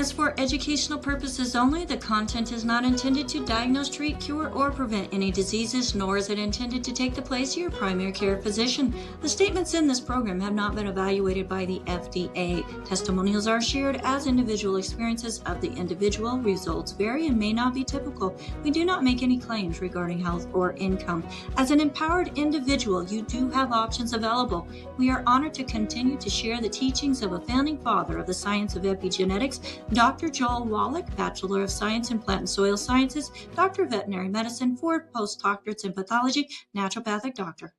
is for educational purposes only. The content is not intended to diagnose, treat, cure, or prevent any diseases, nor is it intended to take the place of your primary care physician. The statements in this program have not been evaluated by the FDA. Testimonials are shared as individual experiences of the individual. Results vary and may not be typical. We do not make any claims regarding health or income. As an empowered individual, you do have options available. We are honored to continue to share the teachings of a founding father of the science of epigenetics, Dr. Joel Wallach, Bachelor of Science in Plant and Soil Sciences, Doctor of Veterinary Medicine, 4 postdoctorates in pathology, naturopathic doctor.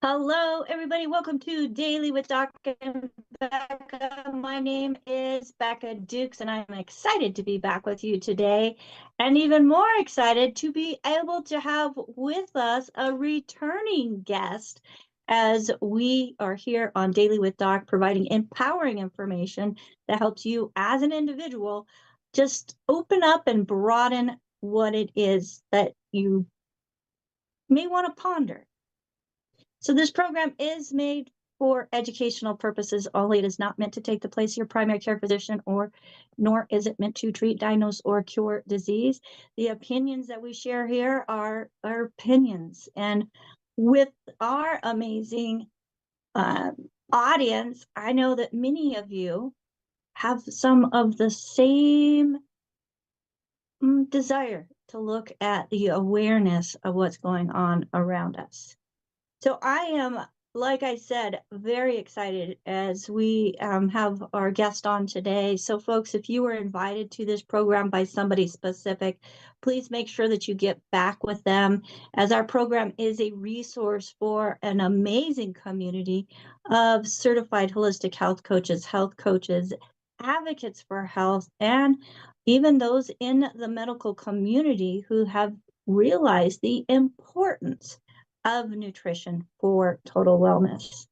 Hello, everybody. Welcome to Daily with Doc and Becca. My name is Becca Dukes, and I'm excited to be back with you today, and even more excited to be able to have with us a returning guest as we are here on Daily with Doc, providing empowering information that helps you as an individual just open up and broaden what it is that you may want to ponder. So this program is made for educational purposes only. It is not meant to take the place of your primary care physician, nor is it meant to treat, diagnose, or cure disease. The opinions that we share here are our opinions. And with our amazing audience, I know that many of you have some of the same desire to look at the awareness of what's going on around us. So I am, like I said, very excited as we have our guest on today. So folks, if you were invited to this program by somebody specific, please make sure that you get back with them, as our program is a resource for an amazing community of certified holistic health coaches, advocates for health, and even those in the medical community who have realized the importance of nutrition for total wellness.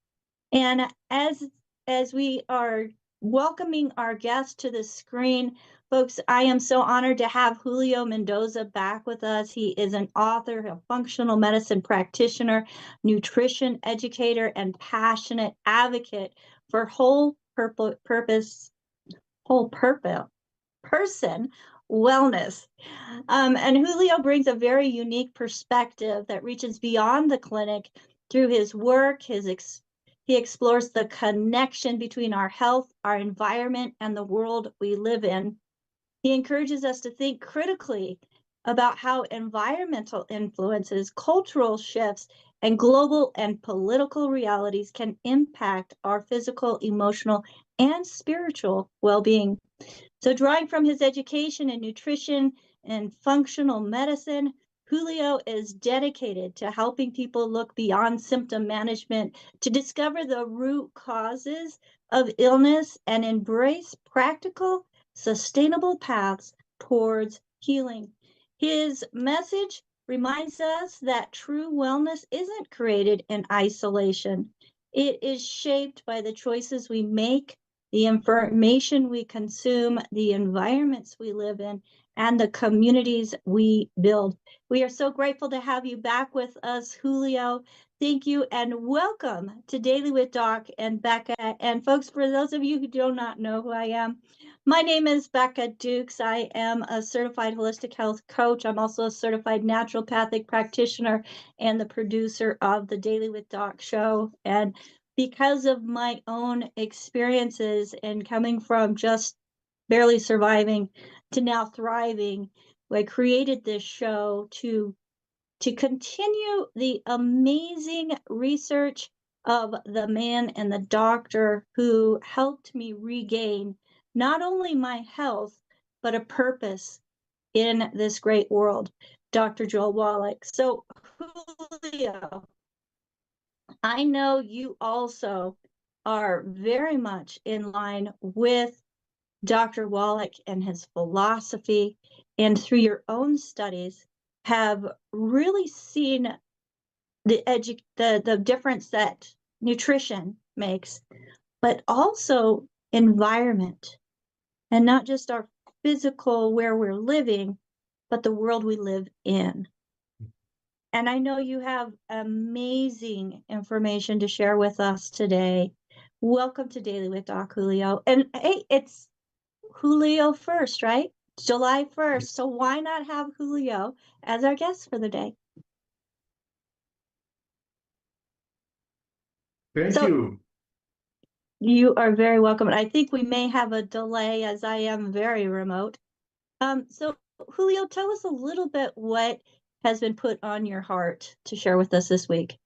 And as we are welcoming our guest to the screen, folks, I am so honored to have Julio Mendoza back with us. He is an author, a functional medicine practitioner, nutrition educator, and passionate advocate for whole person wellness. And Julio brings a very unique perspective that reaches beyond the clinic through his work. He explores the connection between our health, our environment, and the world we live in. He encourages us to think critically about how environmental influences, cultural shifts, and global and political realities can impact our physical, emotional, and spiritual well-being. So drawing from his education in nutrition and functional medicine, Julio is dedicated to helping people look beyond symptom management to discover the root causes of illness and embrace practical, sustainable paths towards healing. His message reminds us that true wellness isn't created in isolation. It is shaped by the choices we make, the information we consume, the environments we live in, and the communities we build. We are so grateful to have you back with us, Julio. Thank you, and welcome to Daily with Doc and Becca. And folks, for those of you who do not know who I am, my name is Becca Dukes. I am a certified holistic health coach. I'm also a certified naturopathic practitioner and the producer of the Daily with Doc show. And because of my own experiences and coming from just barely surviving to now thriving, I created this show to continue the amazing research of the man and the doctor who helped me regain not only my health, but a purpose in this great world, Dr. Joel Wallach. So, Julio, I know you also are very much in line with Dr. Wallach and his philosophy, and through your own studies, have really seen the difference that nutrition makes, but also environment, and not just our physical where we're living, but the world we live in. And I know you have amazing information to share with us today. Welcome to Daily with Doc Julio. And hey, it's Julio 1st, right? July 1st. So why not have Julio as our guest for the day? Thank you. You are very welcome. And I think we may have a delay as I am very remote. So Julio, tell us a little bit what has been put on your heart to share with us this week.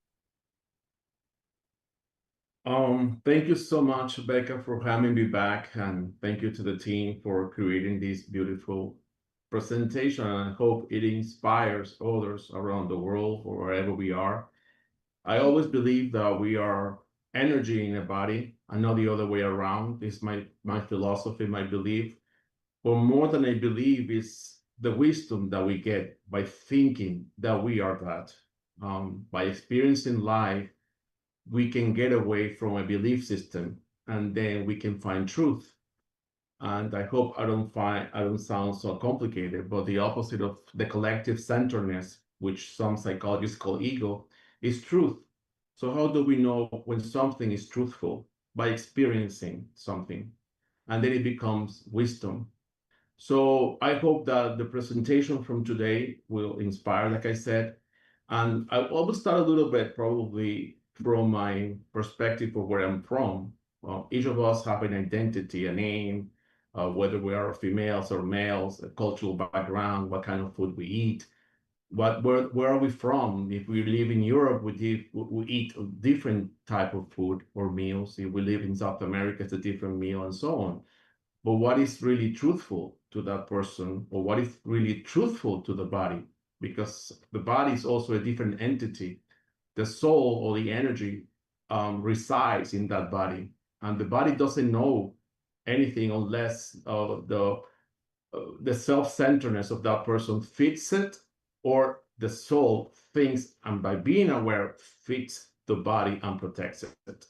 Thank you so much, Becca, for having me back, and thank you to the team for creating this beautiful presentation. And I hope it inspires others around the world or wherever we are. I always believe that we are energy in a body and not the other way around. It's my philosophy, my belief. But more than I believe is the wisdom that we get by thinking that we are that. By experiencing life, we can get away from a belief system and then we can find truth. And I hope I don't sound so complicated, but the opposite of the collective centeredness, which some psychologists call ego, is truth. So how do we know when something is truthful? By experiencing something, and then it becomes wisdom. So I hope that the presentation from today will inspire, like I said, and I will start a little bit probably from my perspective of where I'm from. Each of us have an identity, a name, whether we are females or males, a cultural background, what kind of food we eat, where are we from? If we live in Europe, we eat a different type of food or meals. If we live in South America, it's a different meal, and so on. But what is really truthful to that person, or what is really truthful to the body? Because the body is also a different entity. The soul or the energy resides in that body, and the body doesn't know anything unless the self-centeredness of that person fits it, or the soul thinks, and by being aware, fits the body and protects it.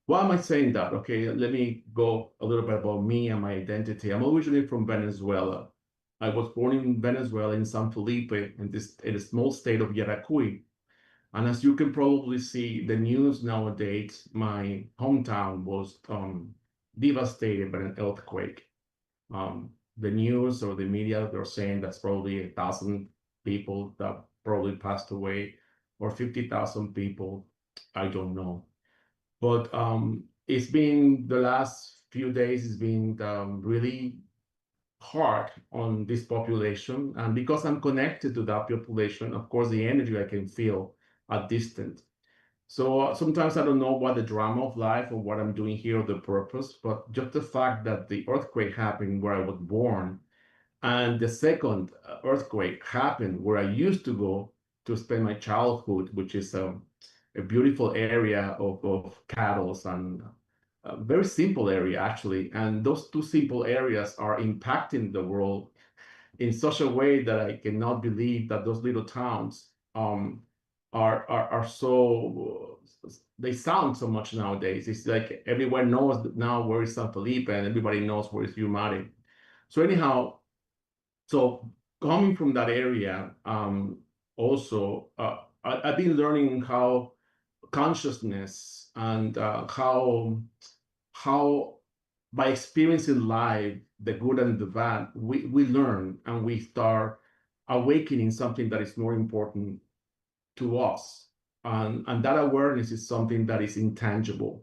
Why am I saying that? Okay, let me go a little bit about me and my identity. I'm originally from Venezuela. I was born in Venezuela, in San Felipe, in the small state of Yaracuy. And as you can probably see, the news nowadays, my hometown was devastated by an earthquake. The news or the media, they're saying that's probably 1,000 people that probably passed away, or 50,000 people. I don't know. But it's been the last few days, it's been really hard on this population. And because I'm connected to that population, of course, the energy I can feel at distance. So sometimes I don't know what the drama of life or what I'm doing here or the purpose, but just the fact that the earthquake happened where I was born, and the second earthquake happened where I used to go to spend my childhood, which is a beautiful area of cattle and a very simple area, actually. And those two simple areas are impacting the world in such a way that I cannot believe that those little towns are so, they sound so much nowadays. It's like everyone knows now where is San Felipe, and everybody knows where is Yumare. So anyhow, so coming from that area, also, I've been learning how consciousness and how by experiencing life, the good and the bad, we learn and we start awakening something that is more important to us. And that awareness is something that is intangible.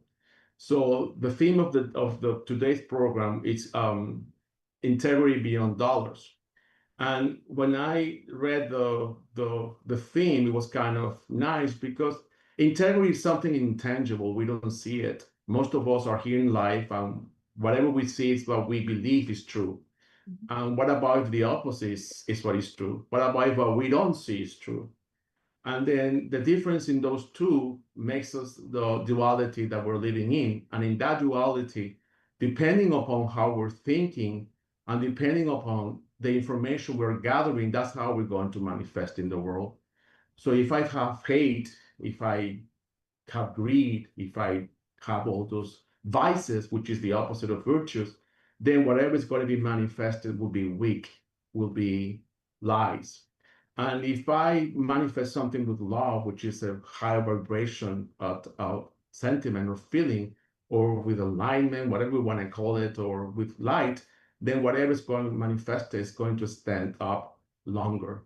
So the theme of the today's program is integrity beyond dollars. And when I read the theme, it was kind of nice because integrity is something intangible. We don't see it. Most of us are here in life, and whatever we see is what we believe is true. And what about if the opposite is what is true? What about if what we don't see is true? And then the difference in those two makes us the duality that we're living in. And in that duality, depending upon how we're thinking and depending upon the information we're gathering, that's how we're going to manifest in the world. So if I have hate, if I have greed, if I have all those vices, which is the opposite of virtues, then whatever is going to be manifested will be weak, will be lies. And if I manifest something with love, which is a higher vibration of sentiment or feeling, or with alignment, whatever we want to call it, or with light, then whatever is going to manifest is going to stand up longer.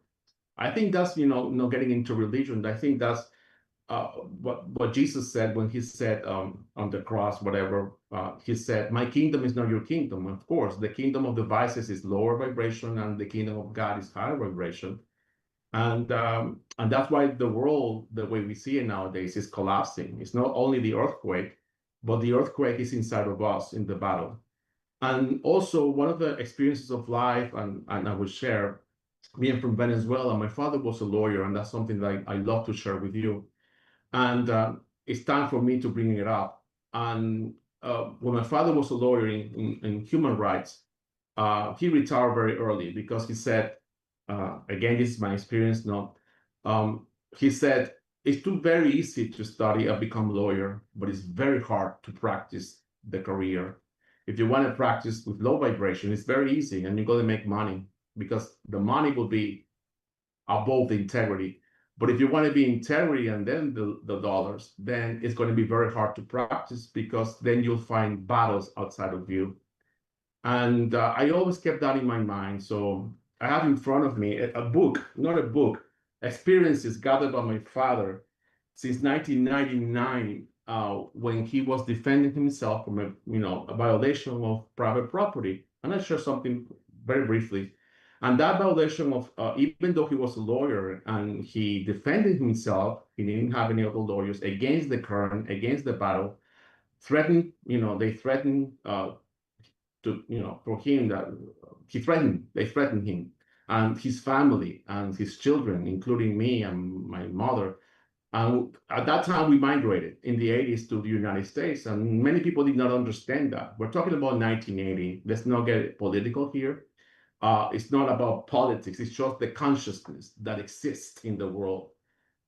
I think that's, not getting into religion. I think that's what Jesus said when he said on the cross, whatever, he said, my kingdom is not your kingdom. Of course, the kingdom of the vices is lower vibration and the kingdom of God is higher vibration. And that's why the world, the way we see it nowadays, is collapsing. It's not only the earthquake, but the earthquake is inside of us in the battle. And also one of the experiences of life, and I will share, being from Venezuela, my father was a lawyer, and that's something that I love to share with you. And it's time for me to bring it up. And when my father was a lawyer in human rights, he retired very early because he said, again, this is my experience, he said, it's very easy to study and become a lawyer, but it's very hard to practice the career. If you want to practice with low vibration, it's very easy and you're going to make money because the money will be above the integrity. But if you want to be integrity and then the dollars, then it's going to be very hard to practice because then you'll find battles outside of you. And I always kept that in my mind. So I have in front of me a book, not a book, experiences gathered by my father since 1999, when he was defending himself from a violation of private property. And I share something very briefly. And that violation of, even though he was a lawyer and he defended himself, he didn't have any other lawyers against the current, against the battle, threatened, they threatened for him that they threatened him and his family and his children, including me and my mother. And at that time, we migrated in the 80s to the United States, and many people did not understand that. We're talking about 1980. Let's not get political here. It's not about politics. It's just the consciousness that exists in the world.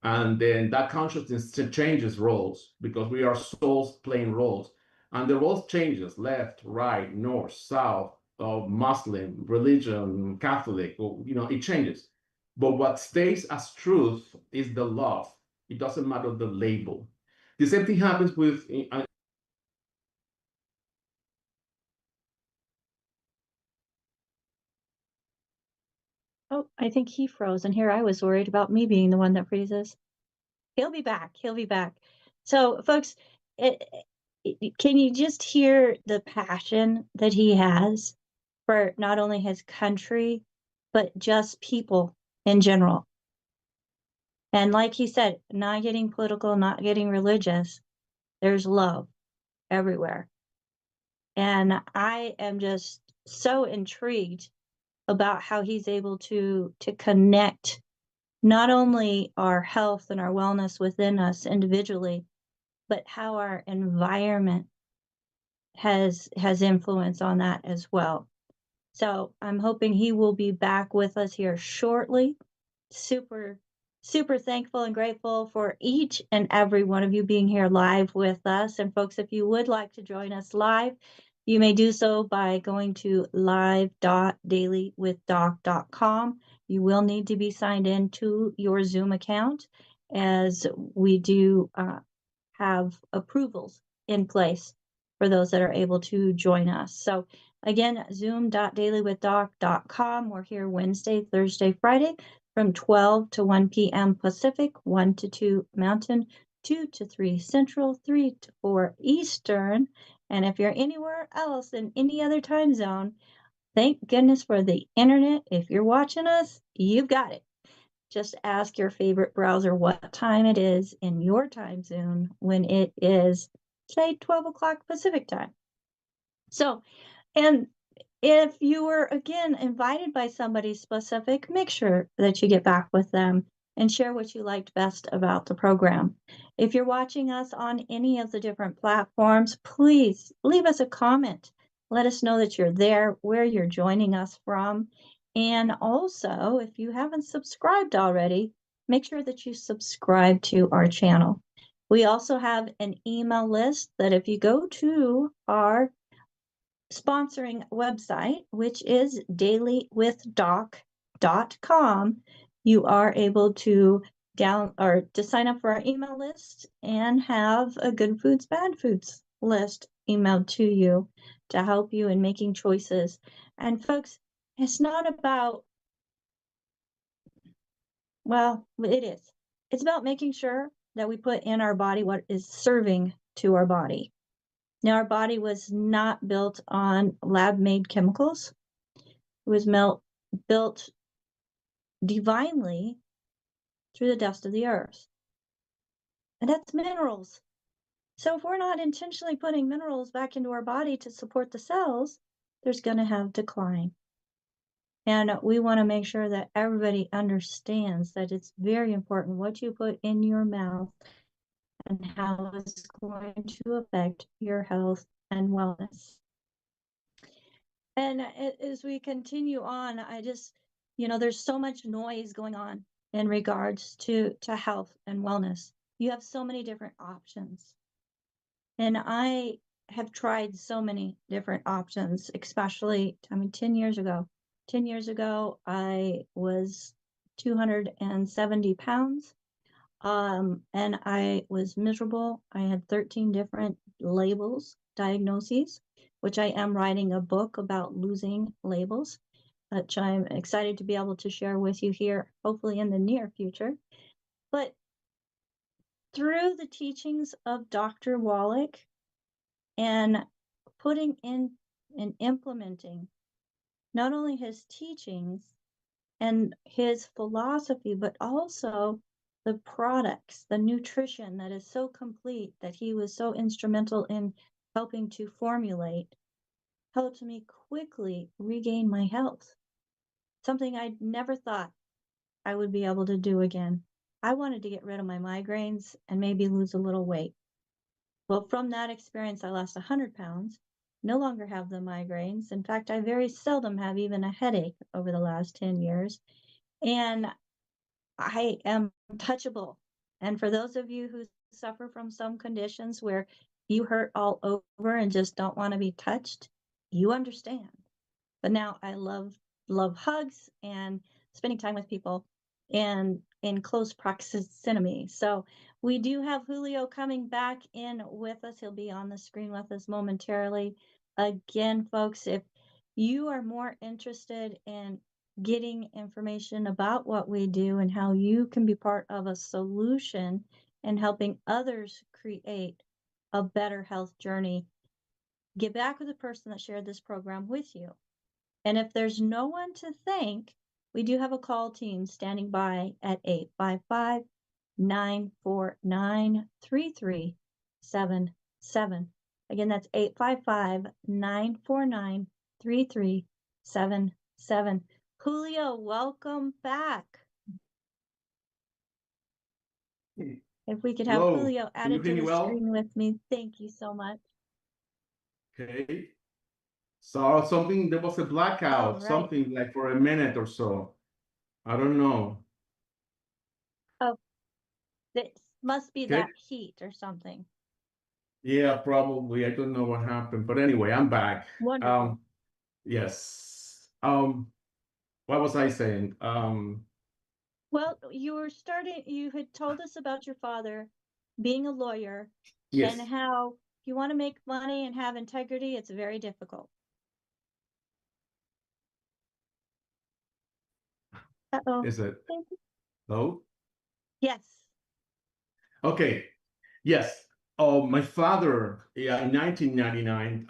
And then that consciousness changes roles because we are souls playing roles. And the roles changes, left, right, north, south, Muslim, religion, Catholic, it changes. But what stays as truth is the love. It doesn't matter the label. The same thing happens with Oh, I think he froze. And here I was worried about me being the one that freezes. He'll be back. He'll be back. So, folks, can you just hear the passion that he has for not only his country, but just people in general? And like he said, not getting political, not getting religious, there's love everywhere. And I am just so intrigued about how he's able to connect not only our health and our wellness within us individually, but how our environment has influence on that as well. So I'm hoping he will be back with us here shortly. Super thankful and grateful for each and every one of you being here live with us. And folks, if you would like to join us live, you may do so by going to live.dailywithdoc.com. You will need to be signed in to your Zoom account, as we do have approvals in place for those that are able to join us. So again, zoom.dailywithdoc.com. We're here Wednesday, Thursday, Friday from 12 to 1 p.m. Pacific, 1 to 2 Mountain, 2 to 3 Central, 3 to 4 Eastern. And if you're anywhere else in any other time zone, thank goodness for the internet. If you're watching us, you've got it. Just ask your favorite browser what time it is in your time zone when it is, say, 12 o'clock Pacific time. So, and if you were, again, invited by somebody specific, make sure that you get back with them and share what you liked best about the program. If you're watching us on any of the different platforms, please leave us a comment Let us know that you're there, where you're joining us from. And also, if you haven't subscribed already, make sure that you subscribe to our channel. We also have an email list that if you go to our sponsoring website, which is dailywithdoc.com, you are able to sign up for our email list and have a good foods, bad foods list emailed to you to help you in making choices. And folks, it's not about, well, it is. It's about making sure that we put in our body what is serving to our body. Now, our body was not built on lab-made chemicals. It was built divinely through the dust of the earth. And that's minerals. So if we're not intentionally putting minerals back into our body to support the cells, there's going to have decline. And we want to make sure that everybody understands that it's very important what you put in your mouth and how it's going to affect your health and wellness. And as we continue on, I just, there's so much noise going on in regards to health and wellness. You have so many different options. And I have tried so many different options, especially, 10 years ago. 10 years ago, I was 270 pounds. And I was miserable. I had 13 different labels, diagnoses, which I am writing a book about losing labels, which I'm excited to be able to share with you here, hopefully in the near future. But through the teachings of Dr. Wallach and putting in and implementing not only his teachings and his philosophy, but also the products, the nutrition that is so complete that he was so instrumental in helping to formulate, helped me quickly regain my health. Something I'd never thought I would be able to do again. I wanted to get rid of my migraines and maybe lose a little weight. Well, from that experience, I lost 100 pounds, no longer have the migraines. In fact, I very seldom have even a headache over the last 10 years. And I am touchable. And for those of you who suffer from some conditions where you hurt all over and just don't want to be touched, you understand. But now I love hugs and spending time with people and in close proximity. So we do have Julio coming back in with us. He'll be on the screen with us momentarily. Again, folks, if you are more interested in getting information about what we do and how you can be part of a solution and helping others create a better health journey, get back with the person that shared this program with you. And if there's no one to thank, we do have a call team standing by at 855-949-3377. Again, that's 855-949-3377. Julio, welcome back. If we could have Hello. Julio added to the screen with me, thank you so much. Okay. So there was a blackout, something like for a minute or so. I don't know. Oh, this must be that heat or something. Yeah, probably. I don't know what happened, but anyway, I'm back. Wonderful. Yes. What was I saying? Well, you had told us about your father being a lawyer. Yes. And how if you want to make money and have integrity, it's very difficult. Uh-oh. Is it? Hello? Yes. Okay. Yes. My father, in 1999,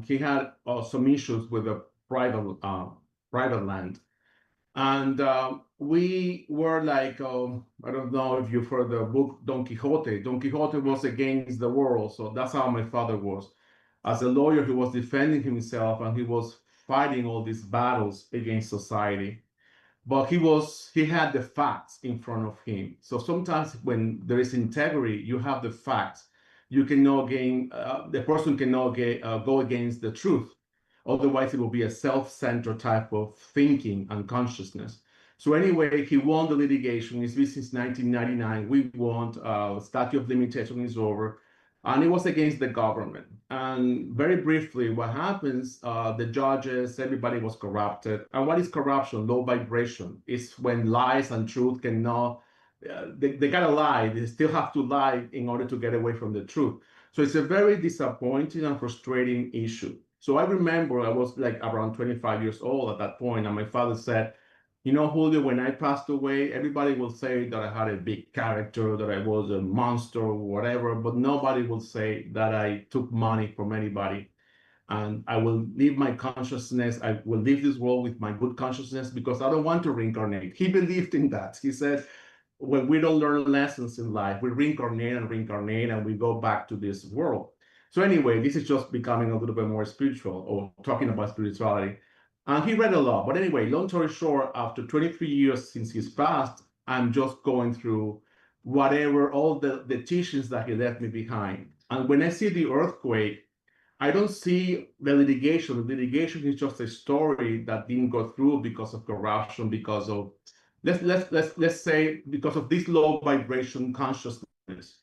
he had some issues with a private land. And we were like, I don't know if you've heard the book Don Quixote. Don Quixote was against the world. So that's how my father was. As a lawyer, he was defending himself and he was fighting all these battles against society. But he had the facts in front of him. So sometimes when there is integrity, you have the facts. You cannot gain, the person cannot go against the truth. Otherwise, it will be a self-centered type of thinking and consciousness. So anyway, he won the litigation. It's been since 1999. We won. Statute of limitation is over. And it was against the government. And very briefly, what happens, the judges, everybody was corrupted. And what is corruption? Low vibration. It's when lies and truth cannot, they gotta lie. They still have to lie in order to get away from the truth. So it's a very disappointing and frustrating issue. So I remember I was like around 25 years old at that point, and my father said, you know, Julio, when I passed away, everybody will say that I had a big character, that I was a monster or whatever, but nobody will say that I took money from anybody. And I will leave my consciousness, I will leave this world with my good consciousness because I don't want to reincarnate. He believed in that. He said, when we don't learn lessons in life, we reincarnate and we go back to this world. So anyway, this is just becoming a little bit more spiritual or talking about spirituality. And he read a lot. But anyway, long story short, after 23 years since he's passed, I'm just going through whatever, all the teachings that he left me behind. And when I see the earthquake, I don't see the litigation. The litigation is just a story that didn't go through because of corruption, because of, let's say, because of this low vibration consciousness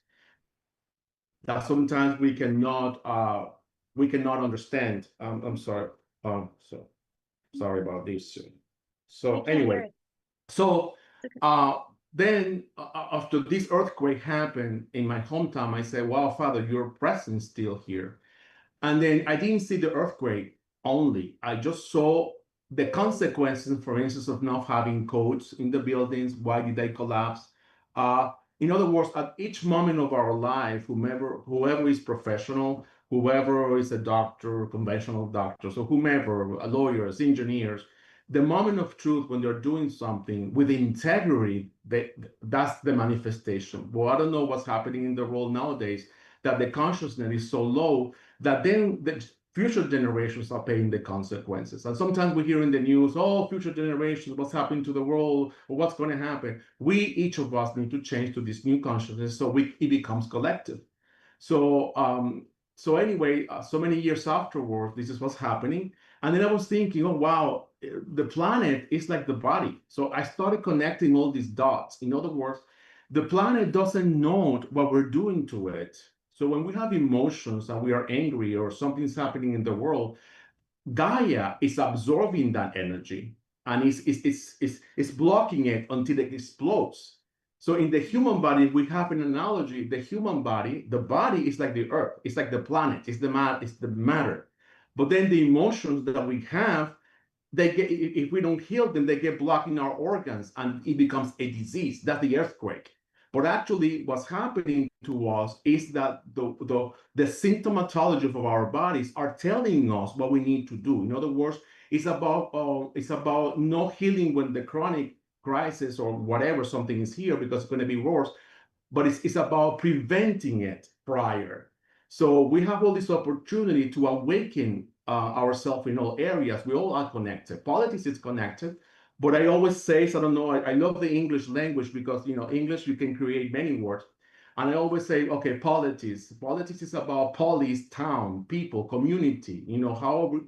that sometimes we cannot understand. I'm sorry. So sorry about this. So anyway, so then after this earthquake happened in my hometown, I said, wow, Father, your presence still here. And then I didn't see the earthquake only. I just saw the consequences, for instance, of not having codes in the buildings. Why did they collapse? In other words, at each moment of our life, whoever is professional, whoever is a doctor, conventional doctor, so whomever, lawyers, engineers, the moment of truth when they're doing something with integrity, that's the manifestation. Well, I don't know what's happening in the world nowadays, that the consciousness is so low that then the future generations are paying the consequences. And sometimes we hear in the news, oh, future generations, what's happening to the world, or what's going to happen. We, each of us, need to change to this new consciousness so it becomes collective. So, so anyway, so many years afterwards, this is what's happening. And then I was thinking, oh, wow, the planet is like the body. So I started connecting all these dots. In other words, the planet doesn't know what we're doing to it. So when we have emotions and we are angry or something's happening in the world, Gaia is absorbing that energy and it's blocking it until it explodes. So in the human body, we have an analogy. The human body, the body is like the earth, it's like the planet, it's the matter. But then the emotions that we have, they get, if we don't heal them, they get blocked in our organs and it becomes a disease. That's the earthquake. But actually, what's happening to us is that the symptomatology of our bodies are telling us what we need to do. In other words, it's about not healing when the chronic crisis or whatever something is here because it's going to be worse, but it's about preventing it prior. So we have all this opportunity to awaken ourselves in all areas. We all are connected. Politics is connected. But I always say, so I don't know, I love the English language because, you know, English, you can create many words. And I always say, okay, politics. Politics is about polis, town, people, community, you know,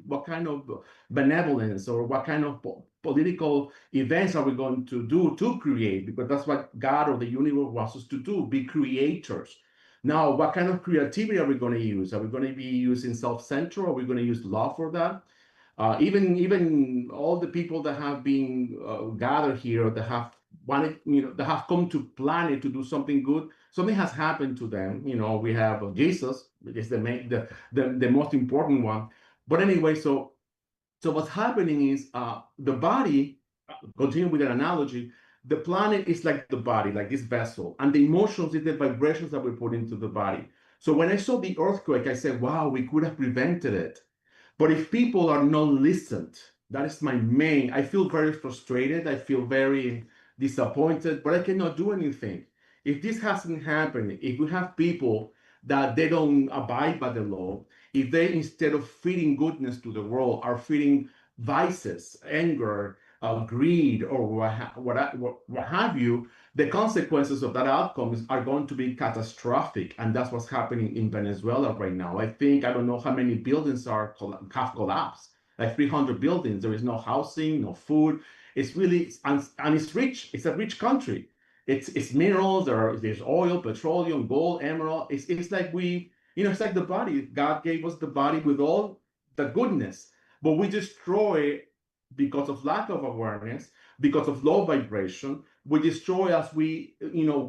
what kind of benevolence or what kind of political events are we going to do to create? Because that's what God or the universe wants us to do, be creators. Now, what kind of creativity are we going to use? Are we going to be using self-centered? Are we going to use love for that? Even all the people that have been gathered here, that have wanted, you know, that have come to planet to do something good, something has happened to them. You know, we have Jesus, is the most important one. But anyway, so what's happening is the body, continue with that analogy, the planet is like the body, like this vessel, and the emotions is the vibrations that we put into the body. So when I saw the earthquake, I said, wow, we could have prevented it. But if people are not listened, that is my main. I feel very frustrated. I feel very disappointed, but I cannot do anything. If this hasn't happened, if we have people that they don't abide by the law, if they, instead of feeding goodness to the world, are feeding vices, anger, greed, or what have you, the consequences of that outcome are going to be catastrophic. And that's what's happening in Venezuela right now. I don't know how many buildings have collapsed. like 300 buildings. There is no housing, no food. It's really, and it's rich. It's a rich country. It's minerals. There's oil, petroleum, gold, emerald. It's like it's like the body. God gave us the body with all the goodness, but we destroy because of lack of awareness, because of low vibration. We destroy as we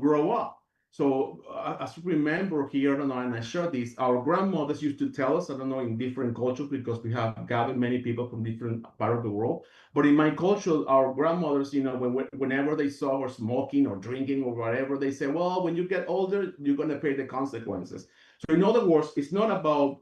grow up. So as you remember here, I don't know, and I share this, our grandmothers used to tell us, I don't know, in different cultures, because we have gathered many people from different part of the world. But in my culture, our grandmothers, whenever they saw us smoking or drinking or whatever, they say, well, when you get older, you're going to pay the consequences. So in other words, it's not about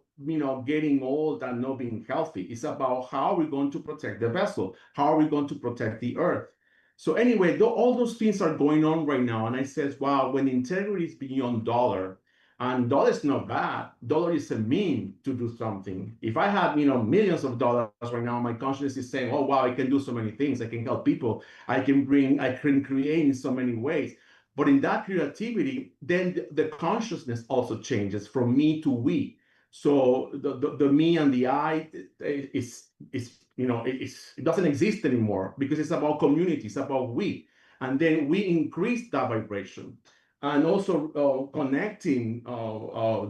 getting old and not being healthy. It's about how we're going to protect the vessel. How are we going to protect the earth? So anyway, all those things are going on right now. And I said, wow, when integrity is beyond dollar, and dollar is not bad, dollar is a mean to do something. If I have, millions of dollars right now, my consciousness is saying, oh, wow, I can do so many things. I can help people. I can create in so many ways. But in that creativity, then the consciousness also changes from me to we. So the me and the I it doesn't exist anymore, because it's about community, it's about we. And then we increase that vibration. And also connecting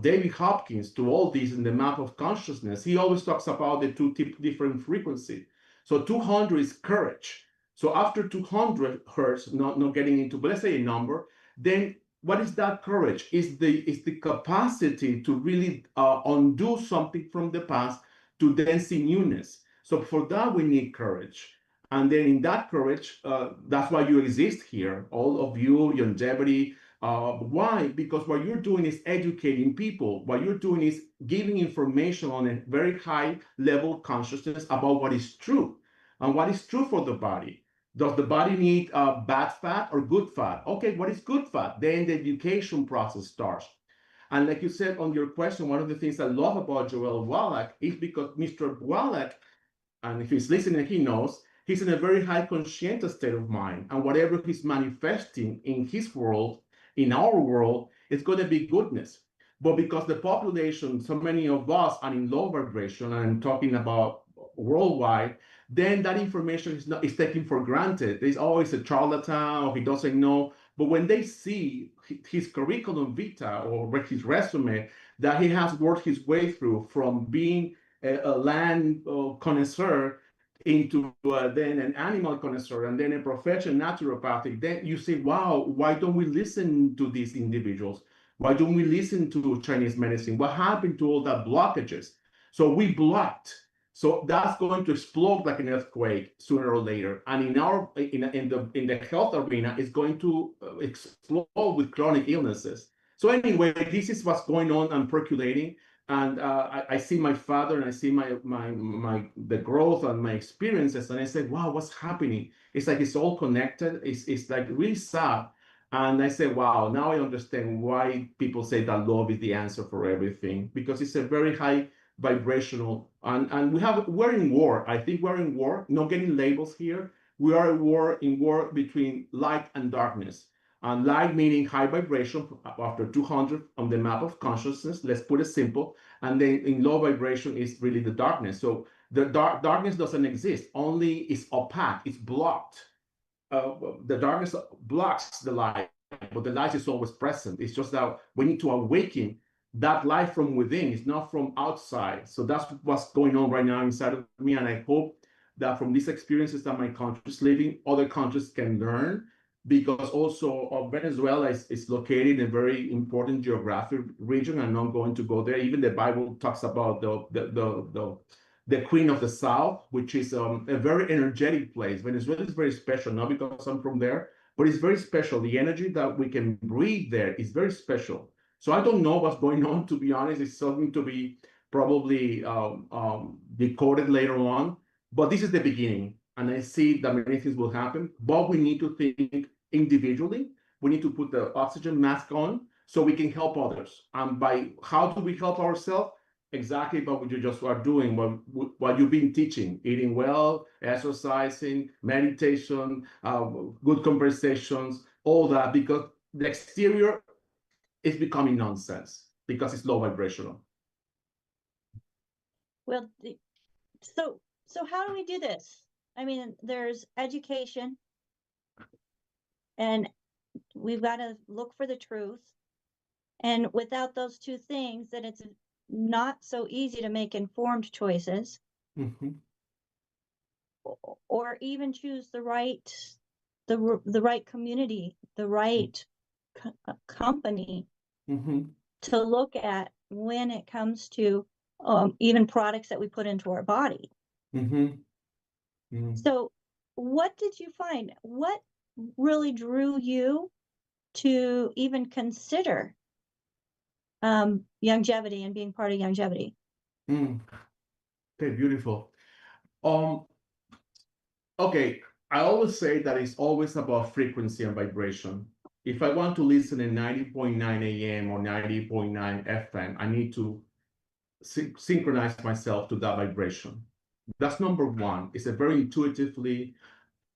David Hopkins to all this in the map of consciousness, he always talks about the two different frequencies. So 200 is courage. So after 200 hertz, not getting into, but let's say a number, then what is that courage? Is the capacity to really undo something from the past to then see newness. So for that, we need courage. And then in that courage, that's why you exist here, all of you, longevity. Why? Because what you're doing is educating people. What you're doing is giving information on a very high level consciousness about what is true and what is true for the body. Does the body need bad fat or good fat? Okay, what is good fat? Then the education process starts. And like you said on your question, one of the things I love about Joel Wallach is because Mr. Wallach, and if he's listening, he knows, he's in a very high conscientious state of mind. And whatever he's manifesting in his world, in our world, it's going to be goodness. But because the population, so many of us are in low vibration, and I'm talking about worldwide, then that information is taken for granted. There's always a charlatan, or he doesn't know. But when they see his curriculum vitae or his resume, that he has worked his way through from being a land connoisseur into then an animal connoisseur, and then a professional naturopathic, then you say, wow, why don't we listen to these individuals? Why don't we listen to Chinese medicine? What happened to all that blockages? So we blocked. So that's going to explode like an earthquake sooner or later. And in the health arena, it's going to explode with chronic illnesses. So anyway, this is what's going on and percolating. And I see my father, and I see the growth and my experiences, and I said, wow, what's happening? It's like it's all connected. It's like really sad. And I said, wow, now I understand why people say that love is the answer for everything, because it's a very high vibrational, and we're in war. I think we're in war, not getting labels here. We are in war between light and darkness. And light meaning high vibration after 200 on the map of consciousness, let's put it simple. And then in low vibration is really the darkness. So the darkness doesn't exist, only it's opaque, it's blocked. The darkness blocks the light, but the light is always present. It's just that we need to awaken that light from within. It's not from outside. So that's what's going on right now inside of me. And I hope that from these experiences that my country is living, other countries can learn, because also Venezuela is located in a very important geographic region. I'm not going to go there. Even the Bible talks about the Queen of the South, which is a very energetic place. Venezuela is very special, not because I'm from there, but it's very special. The energy that we can breathe there is very special. So I don't know what's going on, to be honest. It's something to be probably decoded later on. But this is the beginning. And I see that many things will happen. But we need to think individually. We need to put the oxygen mask on so we can help others. And by how do we help ourselves? Exactly by what you just are doing, what you've been teaching: eating well, exercising, meditation, good conversations, all that, because the exterior is becoming nonsense because it's low vibrational. Well, so So how do we do this? I mean, there's education, and we've got to look for the truth. And without those two things, then it's not so easy to make informed choices or even choose the right community, the right company to look at when it comes to even products that we put into our body. So what did you find? What really drew you to even consider longevity and being part of longevity? Okay, beautiful. Okay, I always say that it's always about frequency and vibration. If I want to listen at 90.9 AM or 90.9 FM, I need to synchronize myself to that vibration. That's number one. It's a very intuitively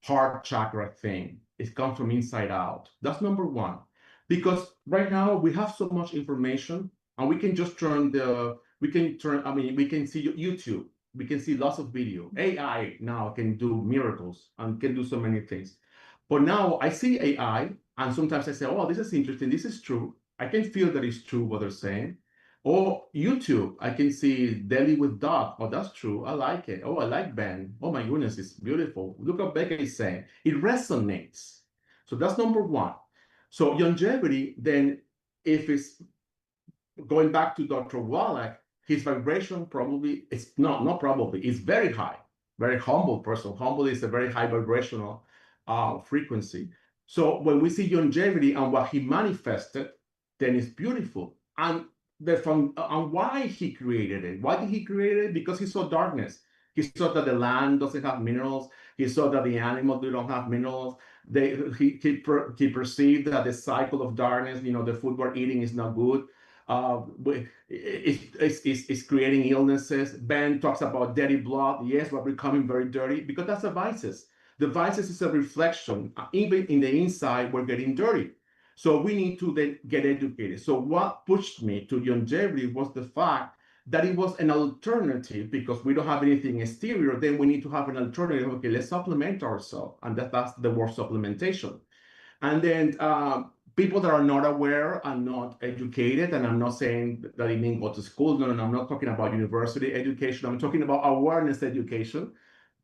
heart chakra thing. It comes from inside out. That's number one. Because right now we have so much information and we can just we can see YouTube. We can see lots of video. AI now can do miracles and can do so many things. But now I see AI and sometimes I say, oh, this is interesting. This is true. I can feel that it's true what they're saying. Or YouTube, I can see Delhi with Doc. Oh, that's true. I like it. Oh, I like Ben. Oh my goodness, it's beautiful. Look what Becca is saying. It resonates. So that's number one. So longevity, then, if it's going back to Dr. Wallach, his vibration probably, it's not probably, it's very high, very humble person. Humble is a very high vibrational frequency. So when we see longevity and what he manifested, then it's beautiful. And why he created it. Why did he create it? Because he saw darkness. He saw that the land doesn't have minerals. He saw that the animals don't have minerals. He perceived that the cycle of darkness, the food we're eating is not good. It's creating illnesses. Ben talks about dirty blood. Yes, we're becoming very dirty because that's the vices. The vices is a reflection. Even in the inside, we're getting dirty. So we need to then get educated. So what pushed me to longevity was the fact that it was an alternative because we don't have anything exterior. Then we need to have an alternative. Okay, let's supplement ourselves. And that's the word supplementation. And then people that are not aware and not educated, and I'm not saying that it means go to school. No, I'm not talking about university education. I'm talking about awareness education.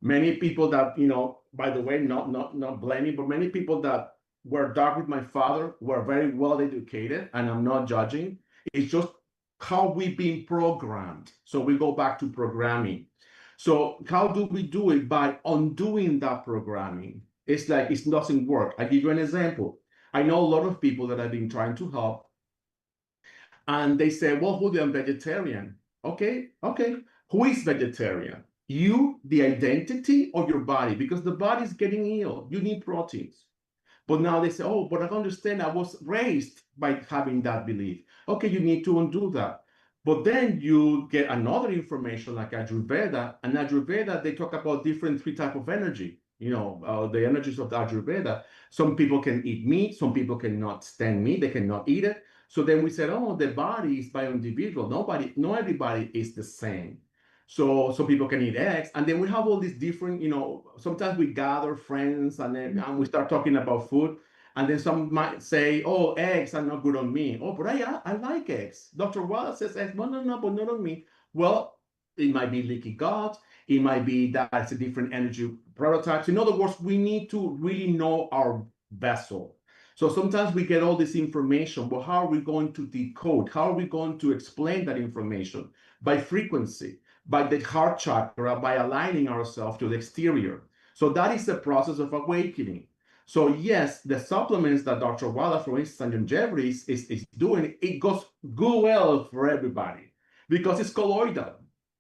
Many people that, by the way, not blaming, but many people that were dark with my father were very well educated, and I'm not judging. It's just how we've been programmed. So we go back to programming. So how do we do it? By undoing that programming. It's like it doesn't work. I give you an example. I know a lot of people that I've been trying to help, and they say, well, Julio, I'm vegetarian. Okay. Who is vegetarian? You, the identity, or your body? Because the body is getting ill. You need proteins. But now they say, oh, but I understand I was raised by having that belief. Okay, you need to undo that. But then you get another information like Ayurveda, and Ayurveda, they talk about different three types of energy. The energies of the Ayurveda. Some people can eat meat, some people cannot stand meat, they cannot eat it. So then we said, oh, the body is by individual. Not everybody is the same. So people can eat eggs. And then we have all these different, sometimes we gather friends and we start talking about food. And then some might say, oh, eggs are not good on me. Oh, but I like eggs. Dr. Wallace says eggs. No, but not on me. Well, it might be leaky gut. It might be that it's a different energy prototypes. In other words, we need to really know our vessel. So sometimes we get all this information, but how are we going to decode? How are we going to explain that information? By frequency, by the heart chakra, by aligning ourselves to the exterior. So that is the process of awakening. So yes, the supplements that Dr. Walla, for instance, longevity is doing, it goes good well for everybody because it's colloidal.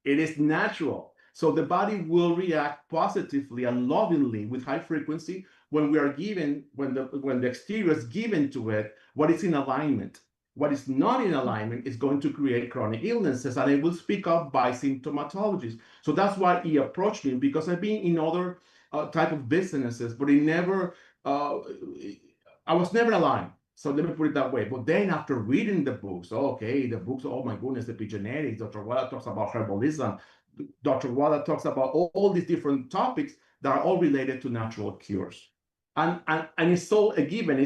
It is natural. So the body will react positively and lovingly with high frequency when we are given, when the exterior is given to it, what is in alignment. What is not in alignment is going to create chronic illnesses, and it will speak up by symptomatologies. So that's why he approached me, because I've been in other type of businesses, but I was never aligned. So let me put it that way. But then after reading the books, oh my goodness, the epigenetics, Dr. Wella talks about herbalism. Dr. Wada talks about all these different topics that are all related to natural cures. And it's so a given.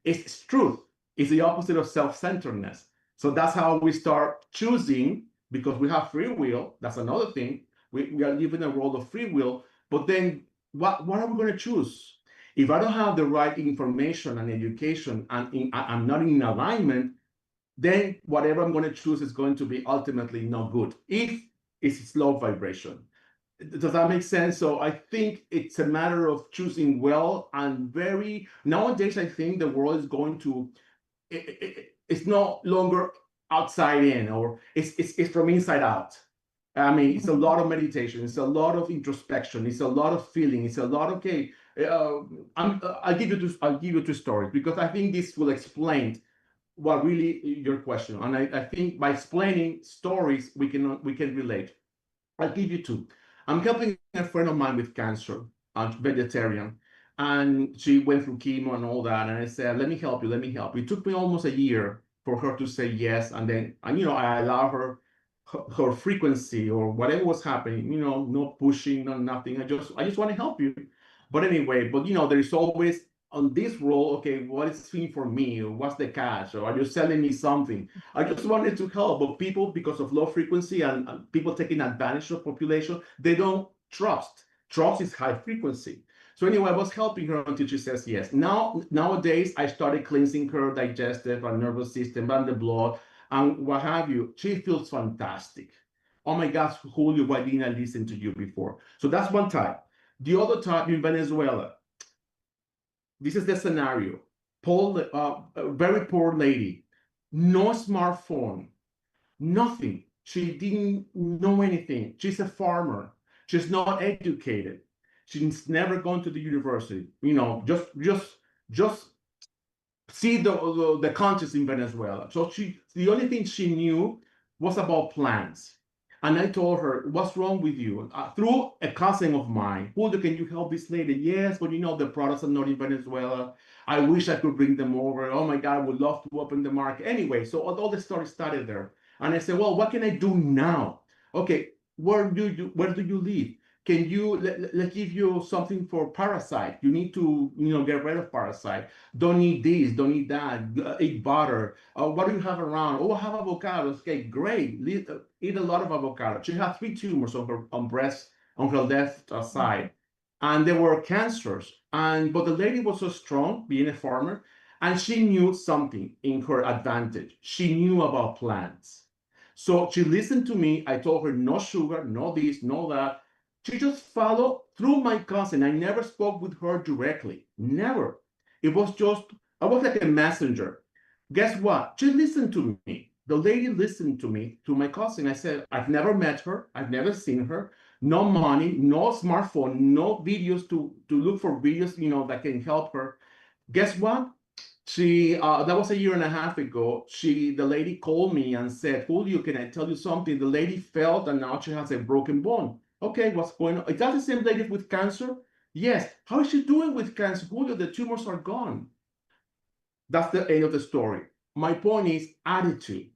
It's truth. It's the opposite of self-centeredness. So that's how we start choosing, because we have free will. That's another thing. We are given a role of free will. But then what are we going to choose? If I don't have the right information and education, and I'm not in alignment, then whatever I'm going to choose is going to be ultimately not good if it's low vibration. Does that make sense? So I think it's a matter of choosing well, and nowadays I think the world is going to, it's no longer outside in, or it's from inside out. I mean, it's a lot of meditation, it's a lot of introspection, it's a lot of feeling, it's a lot of, okay, I'll give you two stories, because I think this will explain what really your question. And I think by explaining stories, we can relate. I'll give you two. I'm helping a friend of mine with cancer, vegetarian, and she went through chemo and all that. And I said, let me help you, let me help you. It took me almost a year for her to say yes. And then, I allow her frequency or whatever was happening, no pushing, no nothing. I just want to help you. But anyway, there is always on this role, okay, what is free for me? Or what's the catch? Or are you selling me something? I just wanted to help, but people, because of low frequency and people taking advantage of population, they don't trust. Trust is high frequency. So anyway, I was helping her until she says yes. Nowadays, I started cleansing her digestive and nervous system and the blood and what have you. She feels fantastic. Oh my gosh, Julio, why didn't I listen to you before? So that's one type. The other type in Venezuela, this is the scenario. A very poor lady, no smartphone, nothing. She didn't know anything. She's a farmer. She's not educated. She's never gone to the university. Just see the conscious in Venezuela. So the only thing she knew was about plants. And I told her, what's wrong with you? Through a cousin of mine, Julio, can you help this lady? Yes, but the products are not in Venezuela. I wish I could bring them over. Oh my God, I would love to open the market. Anyway, so all the story started there. And I said, well, what can I do now? Okay, where do you live? Can you, let's give you something for parasite. You need to, get rid of parasite. Don't eat this, don't eat that, eat butter. What do you have around? Oh, I have avocados. Okay, great. Eat a lot of avocado. She had 3 tumors on her left side, and they were cancers. But the lady was so strong, being a farmer, and she knew something in her advantage. She knew about plants. So she listened to me. I told her no sugar, no this, no that. She just followed through my cousin. I never spoke with her directly. Never. It was just, I was like a messenger. Guess what? She listened to me. The lady listened to me, to my cousin. I said, I've never met her. I've never seen her. No money, no smartphone, no videos to look for videos, that can help her. Guess what? She that was a year and a half ago. The lady called me and said, Julio, can I tell you something? The lady fell and now she has a broken bone. Okay, what's going on? Is that the same lady with cancer? Yes. How is she doing with cancer? Julio, the tumors are gone. That's the end of the story. My point is attitude.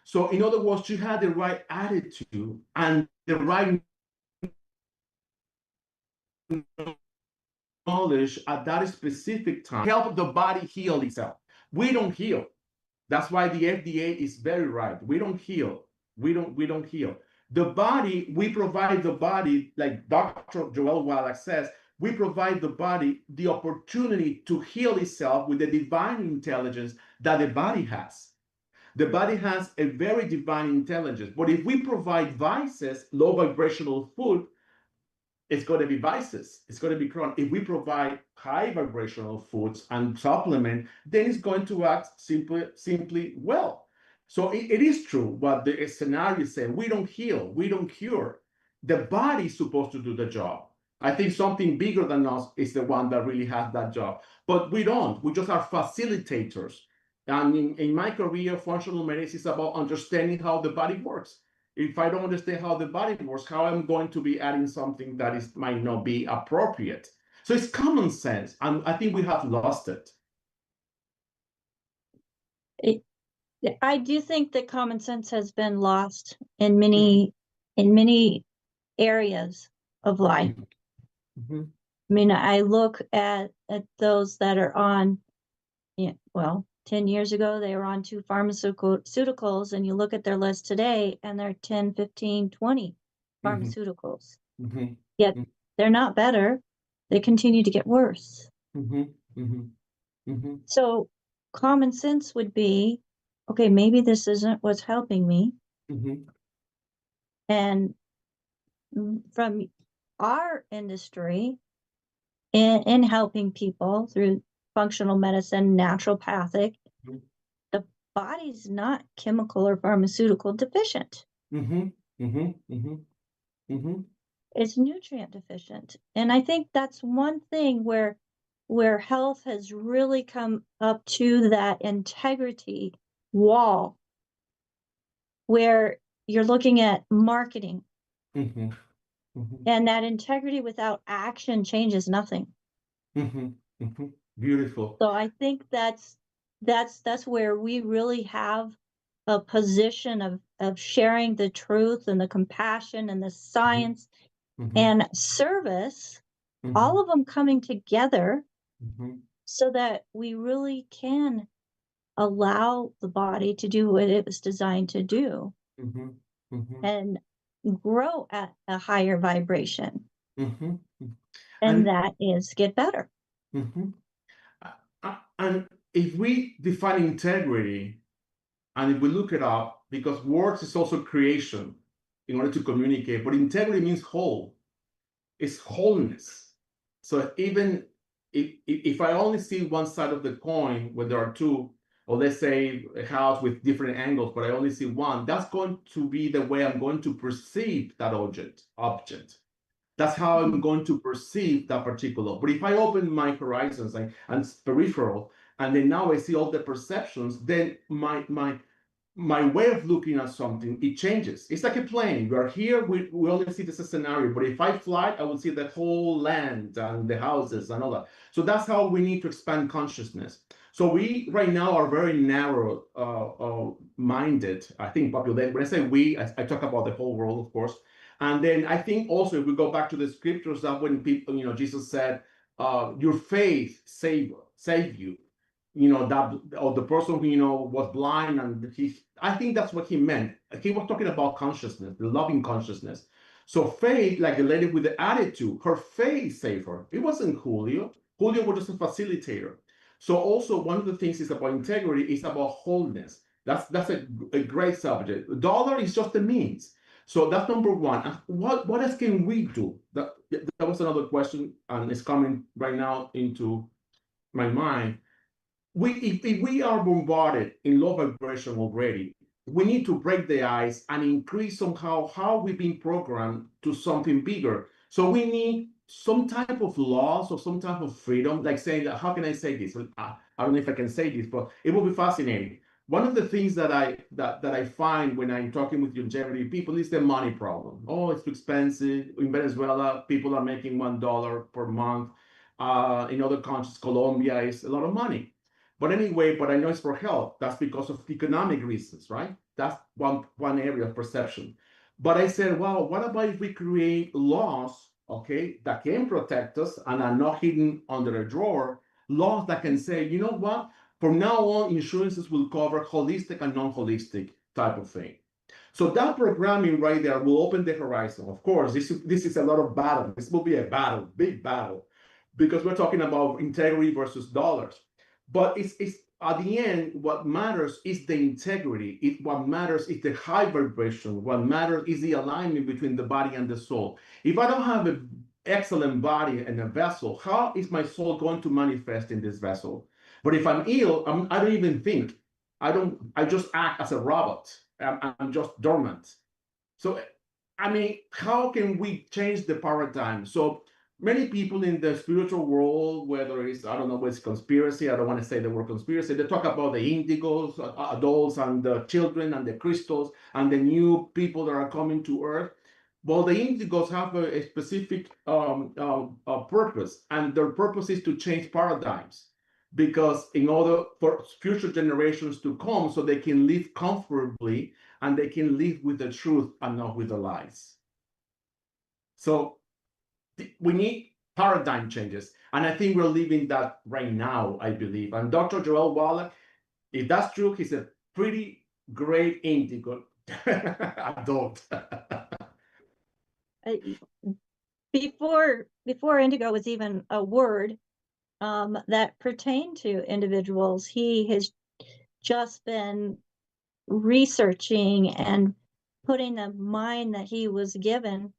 So in other words, she had the right attitude and the right knowledge at that specific time. Help the body heal itself. We don't heal. That's why the FDA is very right. We don't heal. We don't heal. The body, we provide the body, like Dr. Joel Wallach says, we provide the body the opportunity to heal itself with the divine intelligence that the body has. The body has a very divine intelligence. But if we provide vices, low vibrational food, it's going to be vices. It's going to be chronic. If we provide high vibrational foods and supplement, then it's going to act simply well. So it is true what the scenario is saying. We don't heal. We don't cure. The body is supposed to do the job. I think something bigger than us is the one that really has that job. But we don't. We just are facilitators. And in my career, functional medicine is about understanding how the body works. If I don't understand how the body works, how I'm going to be adding something that might not be appropriate. So it's common sense, and I think we have lost it. I do think that common sense has been lost in many in many areas of life. Mm-hmm. I mean, I look at those that are on, well, 10 years ago, they were on 2 pharmaceuticals, and you look at their list today, and they're 10, 15, 20 pharmaceuticals. Mm-hmm. Yet they're not better. They continue to get worse. Mm-hmm. Mm-hmm. Mm-hmm. So common sense would be, okay, maybe this isn't what's helping me. Mm-hmm. And from our industry in helping people through functional medicine, naturopathic, Mm-hmm. the body's not chemical or pharmaceutical deficient. Mm-hmm. Mm-hmm. Mm-hmm. Mm-hmm. It's nutrient deficient. And I think that's one thing where health has really come up to that integrity wall, where you're looking at marketing, Mm-hmm. Mm-hmm. and that integrity without action changes nothing. Mm-hmm. Mm-hmm. Beautiful. So I think that's where we really have a position of sharing the truth and the compassion and the science Mm-hmm. and service, Mm-hmm. all of them coming together Mm-hmm. so that we really can allow the body to do what it was designed to do Mm-hmm. Mm-hmm. and grow at a higher vibration. Mm-hmm. And And that is get better. mm-hmm. And if we define integrity, and if we look it up, because words is also creation in order to communicate, but integrity means whole. It's wholeness. So even if I only see one side of the coin when there are two, or let's say a house with different angles, but I only see one, that's going to be the way I'm going to perceive that object. That's how I'm going to perceive that particular. But if I open my horizons and peripheral, and then now I see all the perceptions, then my way of looking at something, it changes. It's like a plane. We are here, we only see this scenario, but if I fly, I will see the whole land and the houses and all that. So that's how we need to expand consciousness. So we right now are very narrow minded, I think, population. When I say we, I talk about the whole world, of course. And then I think also if we go back to the scriptures, that when people, Jesus said, your faith save you, that, or the person who was blind, and I think that's what he meant. He was talking about consciousness, the loving consciousness. So faith, like the lady with the attitude, her faith saved her. It wasn't Julio. Julio was just a facilitator. So also one of the things is about integrity is about wholeness. That's a great subject. The dollar is just a means. So that's number one. And what else can we do? That was another question, and it's coming right now into my mind. If we are bombarded in low vibration already, we need to break the ice and increase somehow how we've been programmed to something bigger. So we need some type of laws or some type of freedom, like saying, how can I say this? Well, I don't know if I can say this, but it will be fascinating. One of the things that I find when I'm talking with longevity people is the money problem. Oh, it's too expensive. In Venezuela, people are making $1 per month. In other countries, Colombia is a lot of money. But anyway, but I know it's for health. That's because of economic reasons, right? That's one area of perception. But I said, well, what about if we create laws, okay, that can protect us and are not hidden under a drawer, laws that can say, you know what, from now on, insurances will cover holistic and non-holistic type of thing. So that programming right there will open the horizon. Of course, this is a lot of battle. This will be a battle, big battle, because we're talking about integrity versus dollars. But it's at the end, what matters is the integrity. What matters is the high vibration. What matters is the alignment between the body and the soul. If I don't have an excellent body and a vessel, how is my soul going to manifest in this vessel? But if I'm ill, I don't even think. I just act as a robot. I'm just dormant. So, I mean, how can we change the paradigm? So many people in the spiritual world, whether it's, I don't know, what's conspiracy, I don't want to say the word conspiracy, they talk about the indigos, adults, and the children, and the crystals, and the new people that are coming to Earth. Well, the indigos have a specific purpose, and their purpose is to change paradigms. because in order for future generations to come, so they can live comfortably and they can live with the truth and not with the lies. So we need paradigm changes. And I think we're living that right now, I believe. And Dr. Joel Wallach, if that's true, he's a pretty great indigo adult. Before indigo was even a word that pertained to individuals, he has just been researching and putting the mind that he was given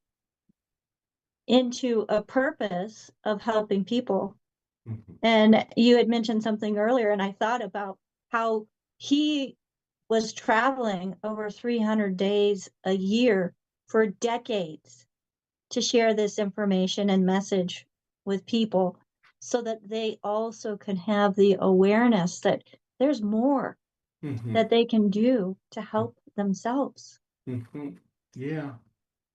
into a purpose of helping people. Mm-hmm. And you had mentioned something earlier, and I thought about how he was traveling over 300 days a year for decades to share this information and message with people so that they also can have the awareness that there's more mm-hmm. that they can do to help themselves. Mm-hmm. Yeah.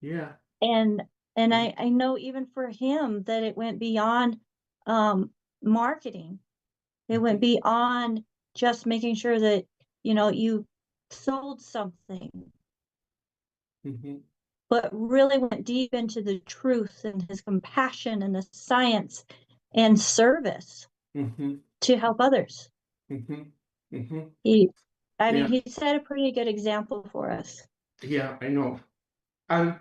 Yeah. And I know even for him that it went beyond marketing. It went beyond just making sure that, you sold something, but really went deep into the truth and his compassion and the science and service to help others. He set a pretty good example for us. Yeah, I know. And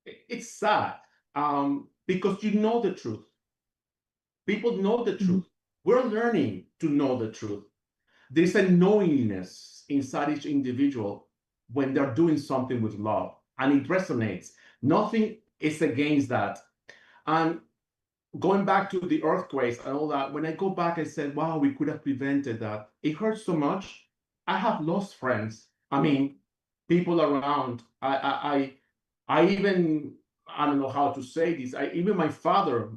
it's sad because you know the truth. People know the truth. We're learning to know the truth. There's a knowingness inside each individual when they're doing something with love, and it resonates. Nothing is against that. And going back to the earthquakes and all that, when I go back, I said, wow, we could have prevented that. It hurts so much. I have lost friends. I mean, people around. I even, I don't know how to say this. Even my father,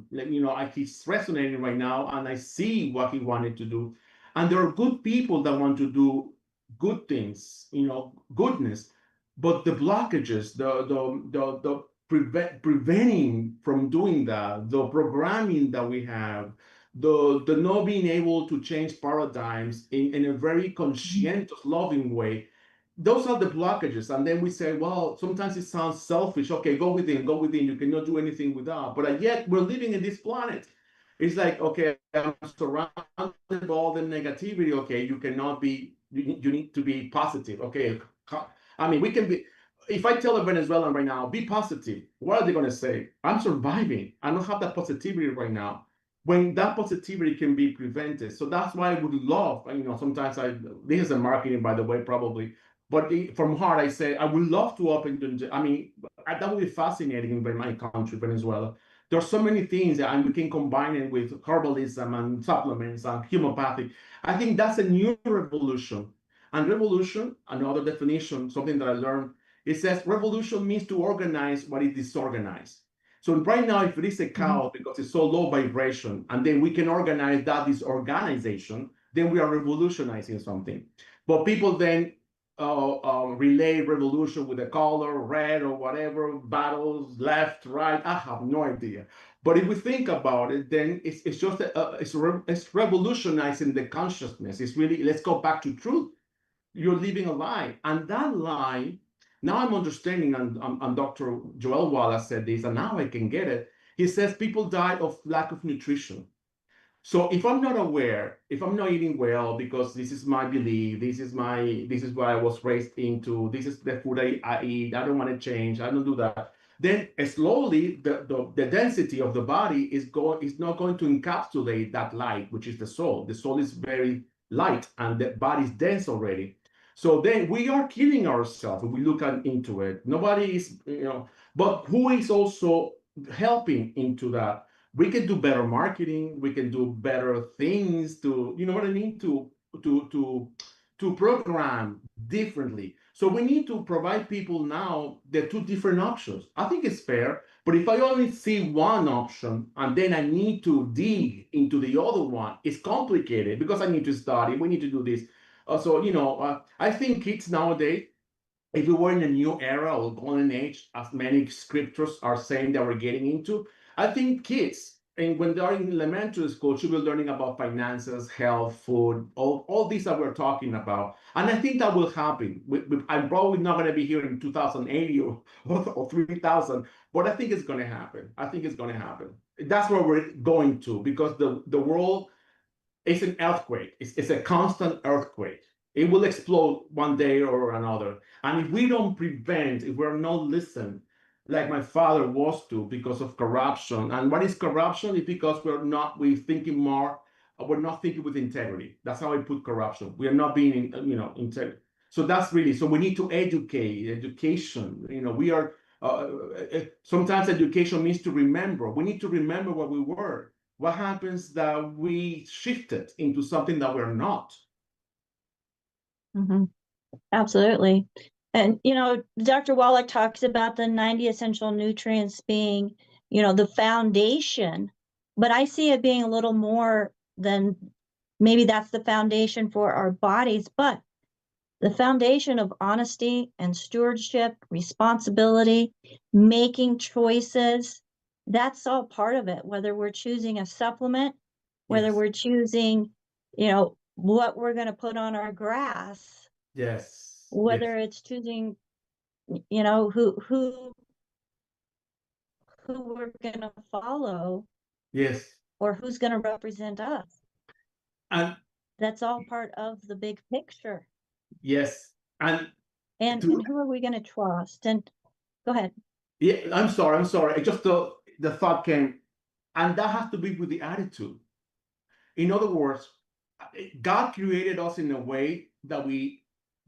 he's resonating right now, and I see what he wanted to do. And there are good people that want to do good things, goodness. But the blockages, the preventing from doing that, the programming that we have, the not being able to change paradigms in a very conscientious, loving way, those are the blockages. And then we say, well, sometimes it sounds selfish. Okay, go within. You cannot do anything without. But yet we're living in this planet. It's like, okay, I'm surrounded by all the negativity. Okay, you cannot be, you need to be positive. Okay, I mean, we can be, if I tell a Venezuelan right now, be positive, what are they going to say? I'm surviving. I don't have that positivity right now. When that positivity can be prevented. So that's why I would love, sometimes this is a marketing, by the way, probably, but from heart, I say, I would love to open, that would be fascinating in my country, Venezuela. There's so many things, and we can combine it with herbalism and supplements and homeopathy. I think that's a new revolution. And revolution, another definition, something that I learned, it says revolution means to organize what is disorganized. So right now, if it is a cow, because it's so low vibration, and then we can organize that disorganization, then we are revolutionizing something. But people then relay revolution with a color, red or whatever, battles, left, right. I have no idea. But if we think about it, then it's just it's revolutionizing the consciousness. It's really, let's go back to truth. You're living a lie, and that lie. Now I'm understanding, and Dr. Joel Wallace said this, and now I can get it. He says people die of lack of nutrition. So if I'm not aware, if I'm not eating well, because this is my belief, this is what I was raised into, this is the food I eat, I don't want to change, I don't do that, then slowly the density of the body is not going to encapsulate that light, which is the soul. The soul is very light and the body is dense already. So then we are killing ourselves if we look into it. Nobody is, but who is also helping into that? We can do better marketing. We can do better things to, you know what I mean, to program differently. So we need to provide people now the two different options. I think it's fair, but if I only see one option and then I need to dig into the other one, it's complicated because I need to study. We need to do this. I think kids nowadays, if we were in a new era or golden age, as many scriptures are saying that we're getting into, I think kids, and when they're in elementary school, should be learning about finances, health, food, all these that we're talking about. And I think that will happen. I'm probably not going to be here in 2080 or 3000, but I think it's going to happen. I think it's going to happen. That's where we're going to, because the world is an earthquake. It's a constant earthquake. It will explode one day or another. And if we don't prevent, if we're not listening, like my father was to, because of corruption. And what is corruption? It's because we're thinking more, we're not thinking with integrity. That's how I put corruption. We are not being, integrity. So that's really, so we need to education. We are, sometimes education means to remember. We need to remember what we were. What happens that we shifted into something that we're not? Mm-hmm. Absolutely. And, Dr. Wallach talks about the 90 essential nutrients being, the foundation, but I see it being a little more than maybe that's the foundation for our bodies, but the foundation of honesty and stewardship, responsibility, making choices, that's all part of it, whether we're choosing a supplement, whether Yes. we're choosing, what we're going to put on our grass. Yes. Whether Yes. it's choosing, who we're going to follow. Yes. Or who's going to represent us. And that's all part of the big picture. Yes. And who are we going to trust? And go ahead. Yeah, I'm sorry. I just the thought came, and that has to be with the attitude. In other words, God created us in a way that we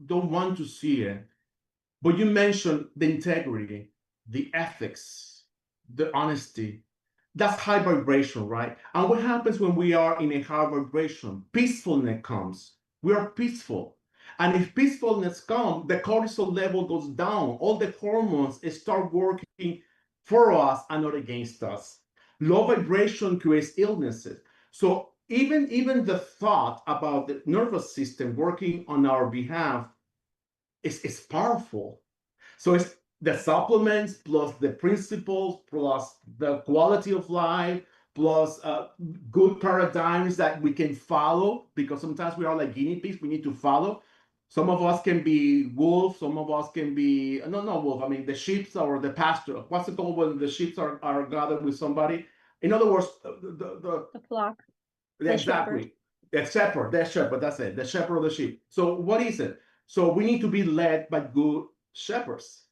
don't want to see it. But you mentioned the integrity, the ethics, the honesty. That's high vibration, right? And what happens when we are in a high vibration? Peacefulness comes. We are peaceful. And if peacefulness comes, the cortisol level goes down. All the hormones start working for us and not against us. Low vibration creates illnesses. So even the thought about the nervous system working on our behalf is powerful. So it's the supplements plus the principles plus the quality of life plus good paradigms that we can follow, because sometimes we are like guinea pigs, we need to follow. Some of us can be wolf, some of us can be, no, not wolf, I mean the sheep or the pasture. What's it called when the sheep are gathered with somebody? In other words, the flock. exactly. The shepherd, that's it, the shepherd of the sheep. So what is it? So we need to be led by good shepherds.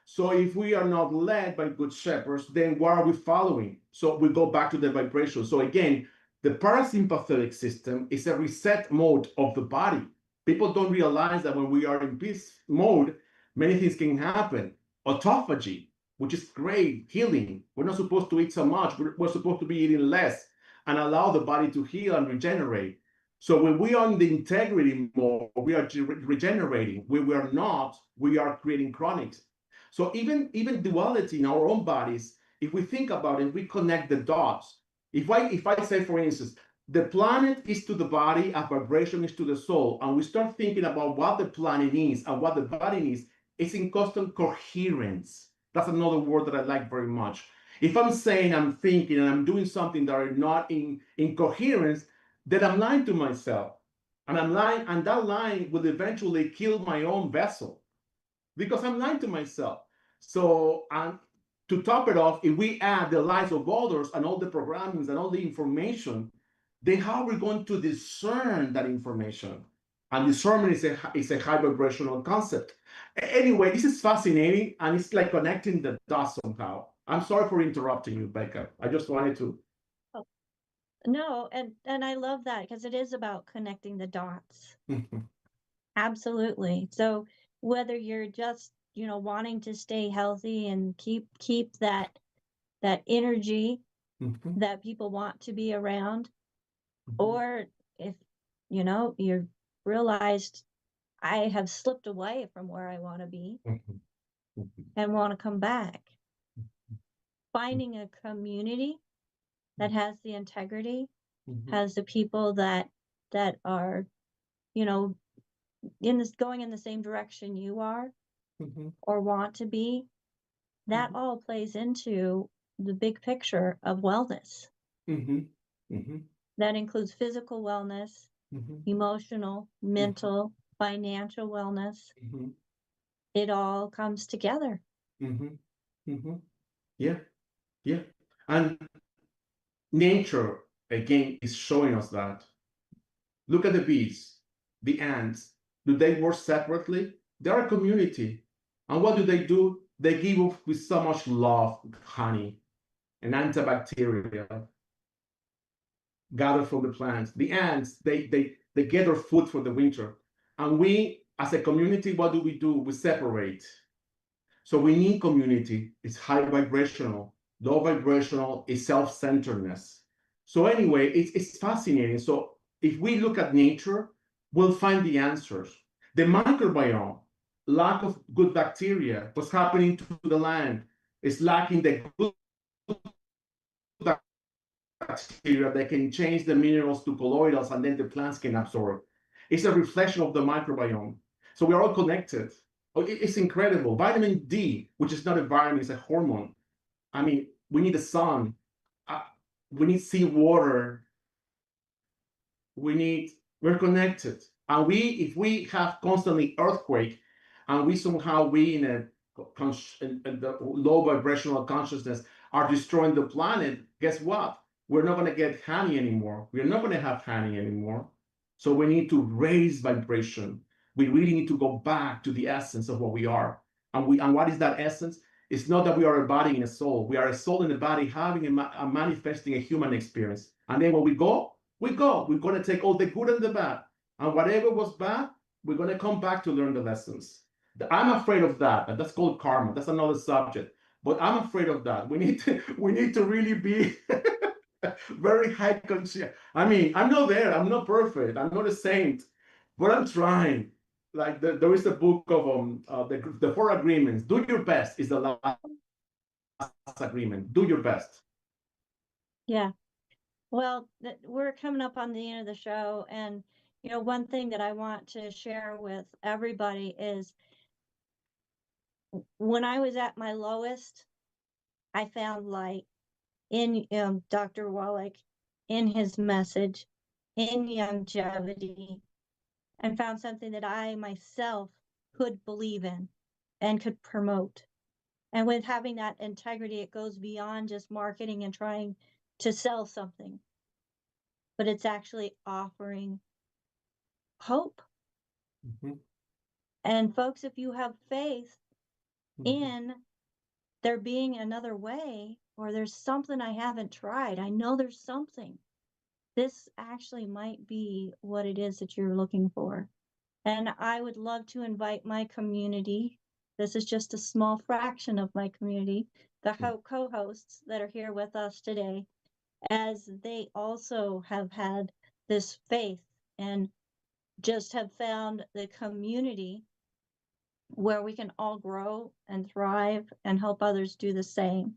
So if we are not led by good shepherds, then what are we following? So we go back to the vibration. So again, the parasympathetic system is a reset mode of the body. People don't realize that when we are in peace mode, many things can happen. Autophagy, which is great, healing. We're not supposed to eat so much. We're supposed to be eating less and allow the body to heal and regenerate. So when we are in the integrity mode, we are regenerating. When we are not, we are creating chronics. So even duality in our own bodies, if we think about it, we connect the dots. If I say, for instance, the planet is to the body, a vibration is to the soul, and we start thinking about what the planet needs and what the body needs, it's in constant coherence. That's another word that I like very much. If I'm saying, I'm thinking, and I'm doing something that are not in coherence, then I'm lying to myself. And I'm lying, and that lying will eventually kill my own vessel, because I'm lying to myself. So, to top it off, if we add the lies of others and all the programmings and all the information, then how are we going to discern that information? And discernment is a high vibrational concept. Anyway, this is fascinating, and it's like connecting the dots somehow. I'm sorry for interrupting you, Becca. I just wanted to. Oh, no, and I love that, because it is about connecting the dots. Absolutely. So whether you're just, wanting to stay healthy and keep that energy that people want to be around, or if, you realized I have slipped away from where I want to be and want to come back, finding a community that has the integrity, has the people that are, going in the same direction you are, or want to be, that all plays into the big picture of wellness. Mm-hmm. Mm-hmm. That includes physical wellness, Mm-hmm. emotional, mental, financial wellness. Mm-hmm. It all comes together. Mm-hmm. Mm-hmm. Yeah. Yeah. And nature, again, is showing us that. Look at the bees, the ants. Do they work separately? They're a community. And what do? They give off with so much love, honey, and antibacterial gathered from the plants. The ants, they get their food for the winter. And we, as a community, what do? We separate. So we need community. It's high vibrational. Low vibrational is self-centeredness. So anyway, it's fascinating. So if we look at nature, we'll find the answers. The microbiome, lack of good bacteria, what's happening to the land, is lacking the good bacteria that can change the minerals to colloidals and then the plants can absorb. It's a reflection of the microbiome. So we're all connected. It's incredible. Vitamin D, which is not a vitamin, it's a hormone. I mean, we need the sun. Uh, we need seawater. We're connected. And if we have constantly earthquake and we in the low vibrational consciousness are destroying the planet, guess what? We're not going to get honey anymore. We're not going to have honey anymore. So we need to raise vibration. We really need to go back to the essence of what we are. And what is that essence? It's not that we are a body and a soul. We are a soul and a body having a manifesting a human experience. And then when we go, we go. We're going to take all the good and the bad. And whatever was bad, we're going to come back to learn the lessons. I'm afraid of that. And that's called karma. That's another subject. But I'm afraid of that. We need to really be very high conscious. I mean, I'm not there. I'm not perfect. I'm not a saint, but I'm trying. Like there is a book of the four agreements. Do your best is the last agreement. Do your best. Yeah. Well, we're coming up on the end of the show. And, one thing that I want to share with everybody is when I was at my lowest, I found light in Dr. Wallach, in his message, in longevity, and found something that I myself could believe in and could promote. And with having that integrity, it goes beyond just marketing and trying to sell something, but it's actually offering hope. Mm-hmm. And folks, if you have faith Mm-hmm. in there being another way, or there's something I haven't tried, I know there's something, this actually might be what it is that you're looking for. And I would love to invite my community. This is just a small fraction of my community, the co-hosts that are here with us today, as they also have had this faith and just have found the community where we can all grow and thrive and help others do the same.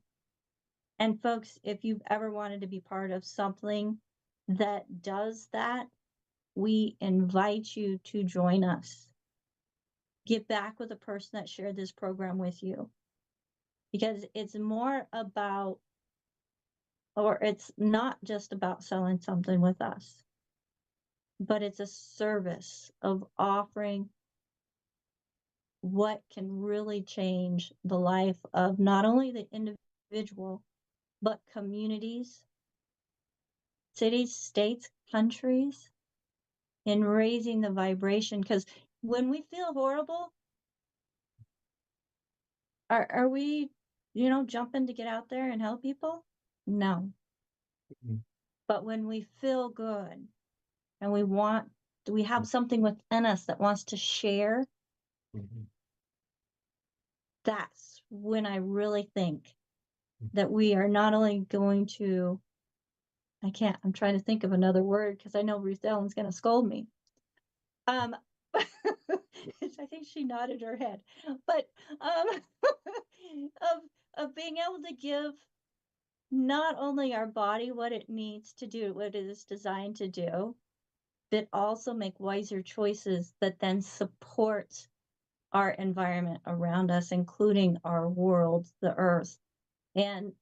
And folks, if you've ever wanted to be part of something that does that, we invite you to join us. Get back with the person that shared this program with you, because it's more about, or it's not just about selling something with us, but it's a service of offering what can really change the life of not only the individual, but communities, cities, states, countries, in raising the vibration. Because when we feel horrible, are we, jumping to get out there and help people? No. Mm-hmm. But when we feel good and we have something within us that wants to share, Mm-hmm. that's when I really think that we are not only going to, I'm trying to think of another word because I know Ruth Ellen's going to scold me. I think she nodded her head, but of being able to give not only our body what it needs to do, what it is designed to do, but also make wiser choices that then support our environment around us, including our world, the earth. And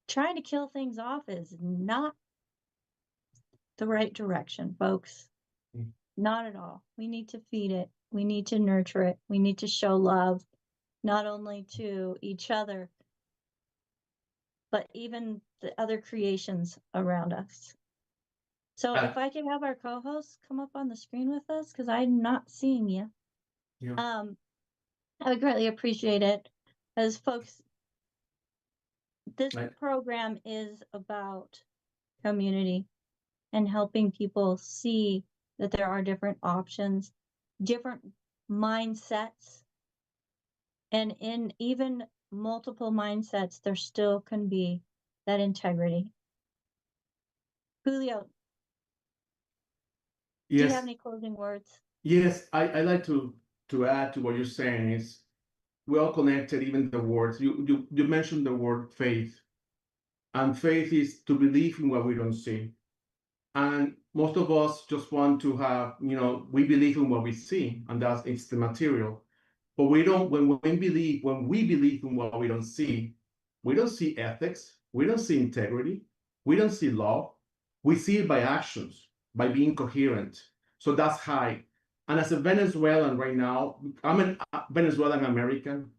trying to kill things off is not the right direction, folks. Not at all. We need to feed it. We need to nurture it. We need to show love, not only to each other, but even the other creations around us. So if I can have our co-hosts come up on the screen with us, because I'm not seeing you. Yeah. I would greatly appreciate it. As folks, this program is about community and helping people see that there are different options, different mindsets, and in even multiple mindsets, there still can be that integrity. Julio, do you have any closing words? Yes, I like to add to what you're saying is we're all connected, even the words. You mentioned the word faith. And faith is to believe in what we don't see. And most of us just want to have, we believe in what we see, and it's the material. But we don't, when we believe in what we don't see ethics, we don't see integrity, we don't see love. We see it by actions, by being coherent. So that's high. And as a Venezuelan right now, I'm a Venezuelan American.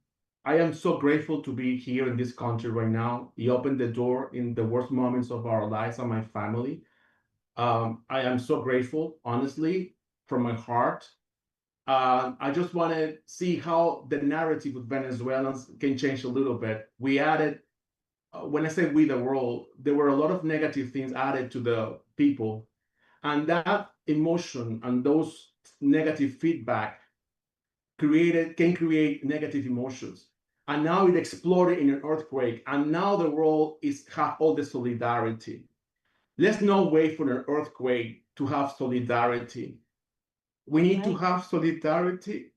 I am so grateful to be here in this country right now. He opened the door in the worst moments of our lives and my family. I am so grateful, honestly, from my heart. I just want to see how the narrative with Venezuelans can change a little bit. We added, when I say we, the world, there were a lot of negative things added to the people. And that emotion and those negative feedback can create negative emotions. And now it exploded in an earthquake. And now the world have all the solidarity. Let's not wait for an earthquake to have solidarity. We need to have solidarity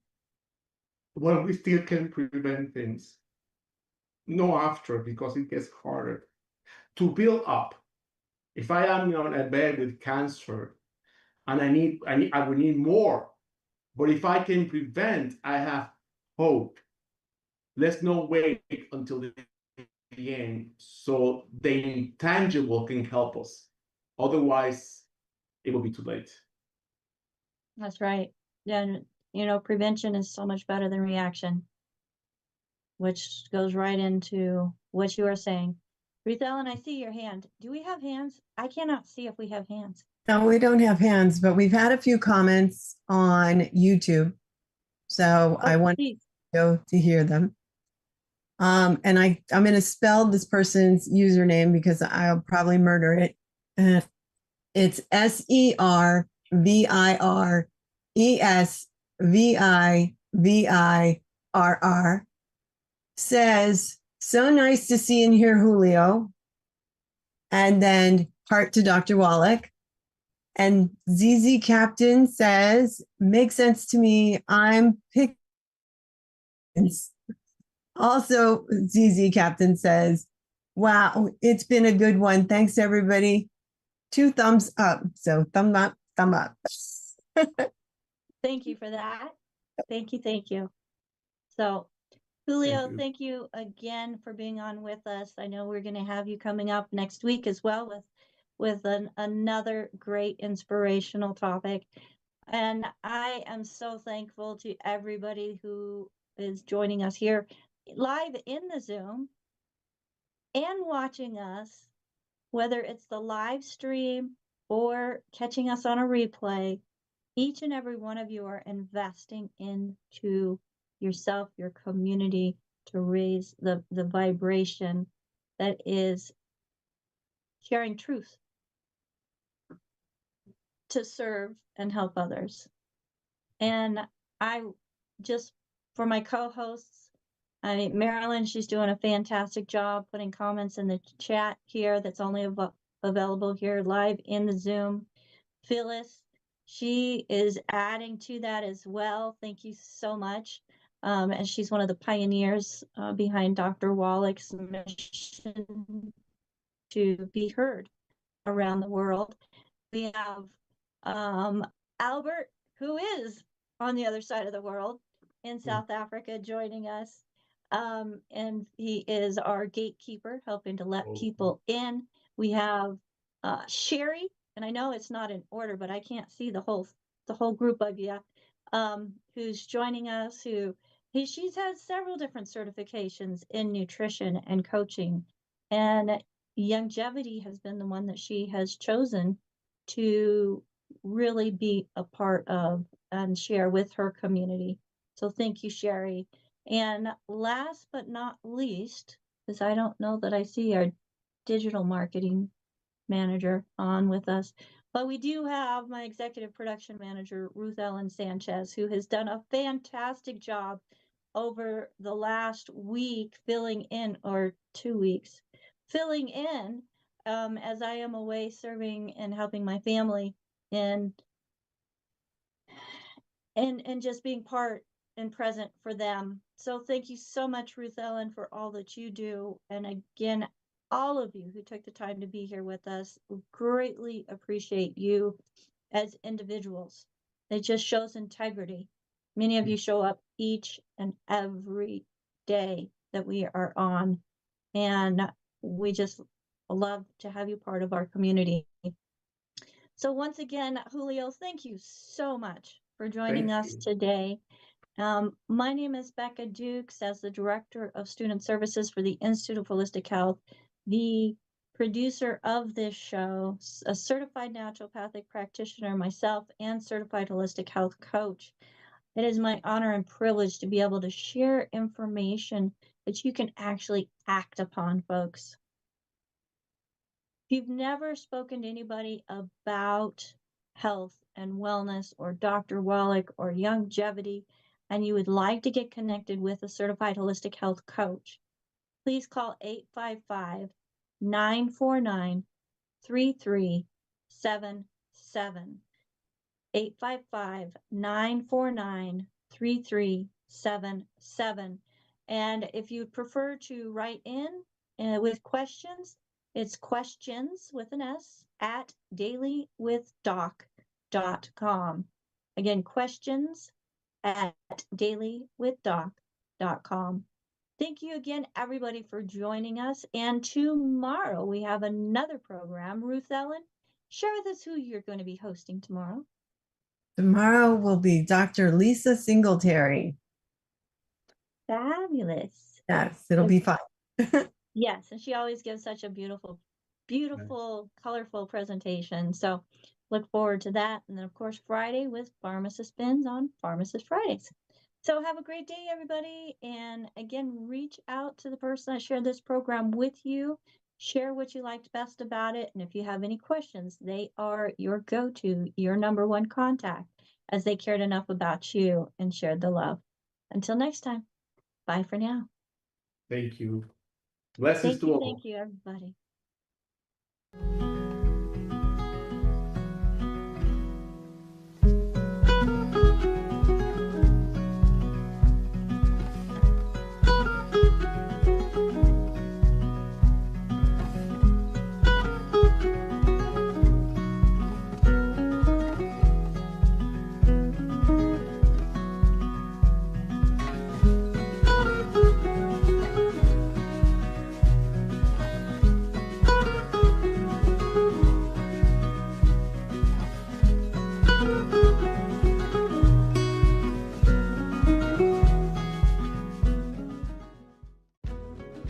when we still can prevent things. No after, because it gets harder. To build up. If I am on a bed with cancer and I will need more. But if I can prevent, I have hope. Let's not wait until the end so the intangible can help us. Otherwise, it will be too late. That's right. And, prevention is so much better than reaction, which goes right into what you are saying. Ruth Ellen, I see your hand. Do we have hands? I cannot see if we have hands. No, we don't have hands, but we've had a few comments on YouTube. So I want to go to hear them. And I'm going to spell this person's username because I'll probably murder it. It's SERVIRESVIVIRR. Says, so nice to see and hear Julio. And then heart to Dr. Wallach. And ZZ Captain says, makes sense to me. I'm picking. Also, ZZ Captain says, wow, it's been a good one. Thanks, everybody. 2 thumbs up. So thumb up, thumb up. Thank you for that. Thank you. So, Julio, thank you again for being on with us. I know we're going to have you coming up next week as well with another great inspirational topic. And I am so thankful to everybody who is joining us here live in the Zoom and watching us, whether it's the live stream or catching us on a replay. Each and every one of you are investing into yourself, your community, to raise the vibration that is sharing truth to serve and help others. And I just, for my co-hosts, Marilyn, she's doing a fantastic job putting comments in the chat here that's only available here live in the Zoom. Phyllis, she is adding to that as well. Thank you so much. And she's one of the pioneers behind Dr. Wallach's mission to be heard around the world. We have Albert, who is on the other side of the world in South Africa, joining us. and he is our gatekeeper, helping to let people in. We have Sherry, and I know it's not in order, but I can't see the whole group of you, who's joining us. She's had several different certifications in nutrition and coaching, and longevity has been the one that she has chosen to really be a part of and share with her community. So thank you, Sherry. And last but not least, because I don't know that I see our digital marketing manager on with us, but we do have my executive production manager, Ruth Ellen Sanchez, who has done a fantastic job over the last week filling in, or 2 weeks, filling in as I am away serving and helping my family and just being part and present for them. So thank you so much, Ruth Ellen, for all that you do. And again, all of you who took the time to be here with us, we greatly appreciate you as individuals. It just shows integrity. Many of you show up each and every day that we are on, and we just love to have you part of our community. So once again, Julio, thank you so much for joining us today. My name is Becca Dukes, as the Director of Student Services for the Institute of Holistic Health, the producer of this show, a certified naturopathic practitioner myself, and certified holistic health coach. It is my honor and privilege to be able to share information that you can actually act upon, folks. If you've never spoken to anybody about health and wellness, or Dr. Wallach, or longevity, and you would like to get connected with a certified holistic health coach, please call 855-949-3377. 855-949-3377. And if you prefer to write in with questions, it's questions with an S at dailywithdoc.com. Again, questions at dailywithdoc.com. Thank you again, everybody, for joining us. And tomorrow we have another program. Ruth Ellen, share with us who you're going to be hosting tomorrow. Tomorrow will be Dr. Lisa Singletary. Fabulous. Yes, it'll be fun. Yes, and she always gives such a beautiful, colorful presentation. So look forward to that. And then, of course, Friday with Pharmacist Spins on Pharmacist Fridays. So have a great day, everybody. And again, reach out to the person that shared this program with you. Share what you liked best about it. And if you have any questions, they are your go-to, your number one contact, as they cared enough about you and shared the love. Until next time, bye for now. Thank you. Blessings to all. Thank you, everybody.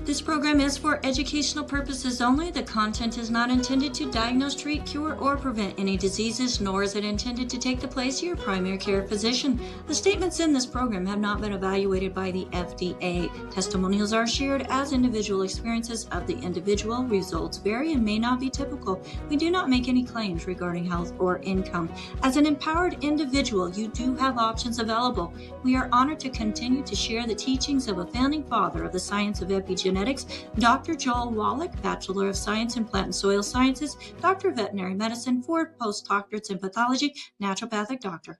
This program is for educational purposes only. The content is not intended to diagnose, treat, cure, or prevent any diseases, nor is it intended to take the place of your primary care physician. The statements in this program have not been evaluated by the FDA. Testimonials are shared as individual experiences of the individual. Results vary and may not be typical. We do not make any claims regarding health or income. As an empowered individual, you do have options available. We are honored to continue to share the teachings of a founding father of the science of epigenetics, Dr. Joel Wallach, Bachelor of Science in Plant and Soil Sciences, Doctor of Veterinary Medicine, 4 postdoctorates in Pathology, Naturopathic Doctor.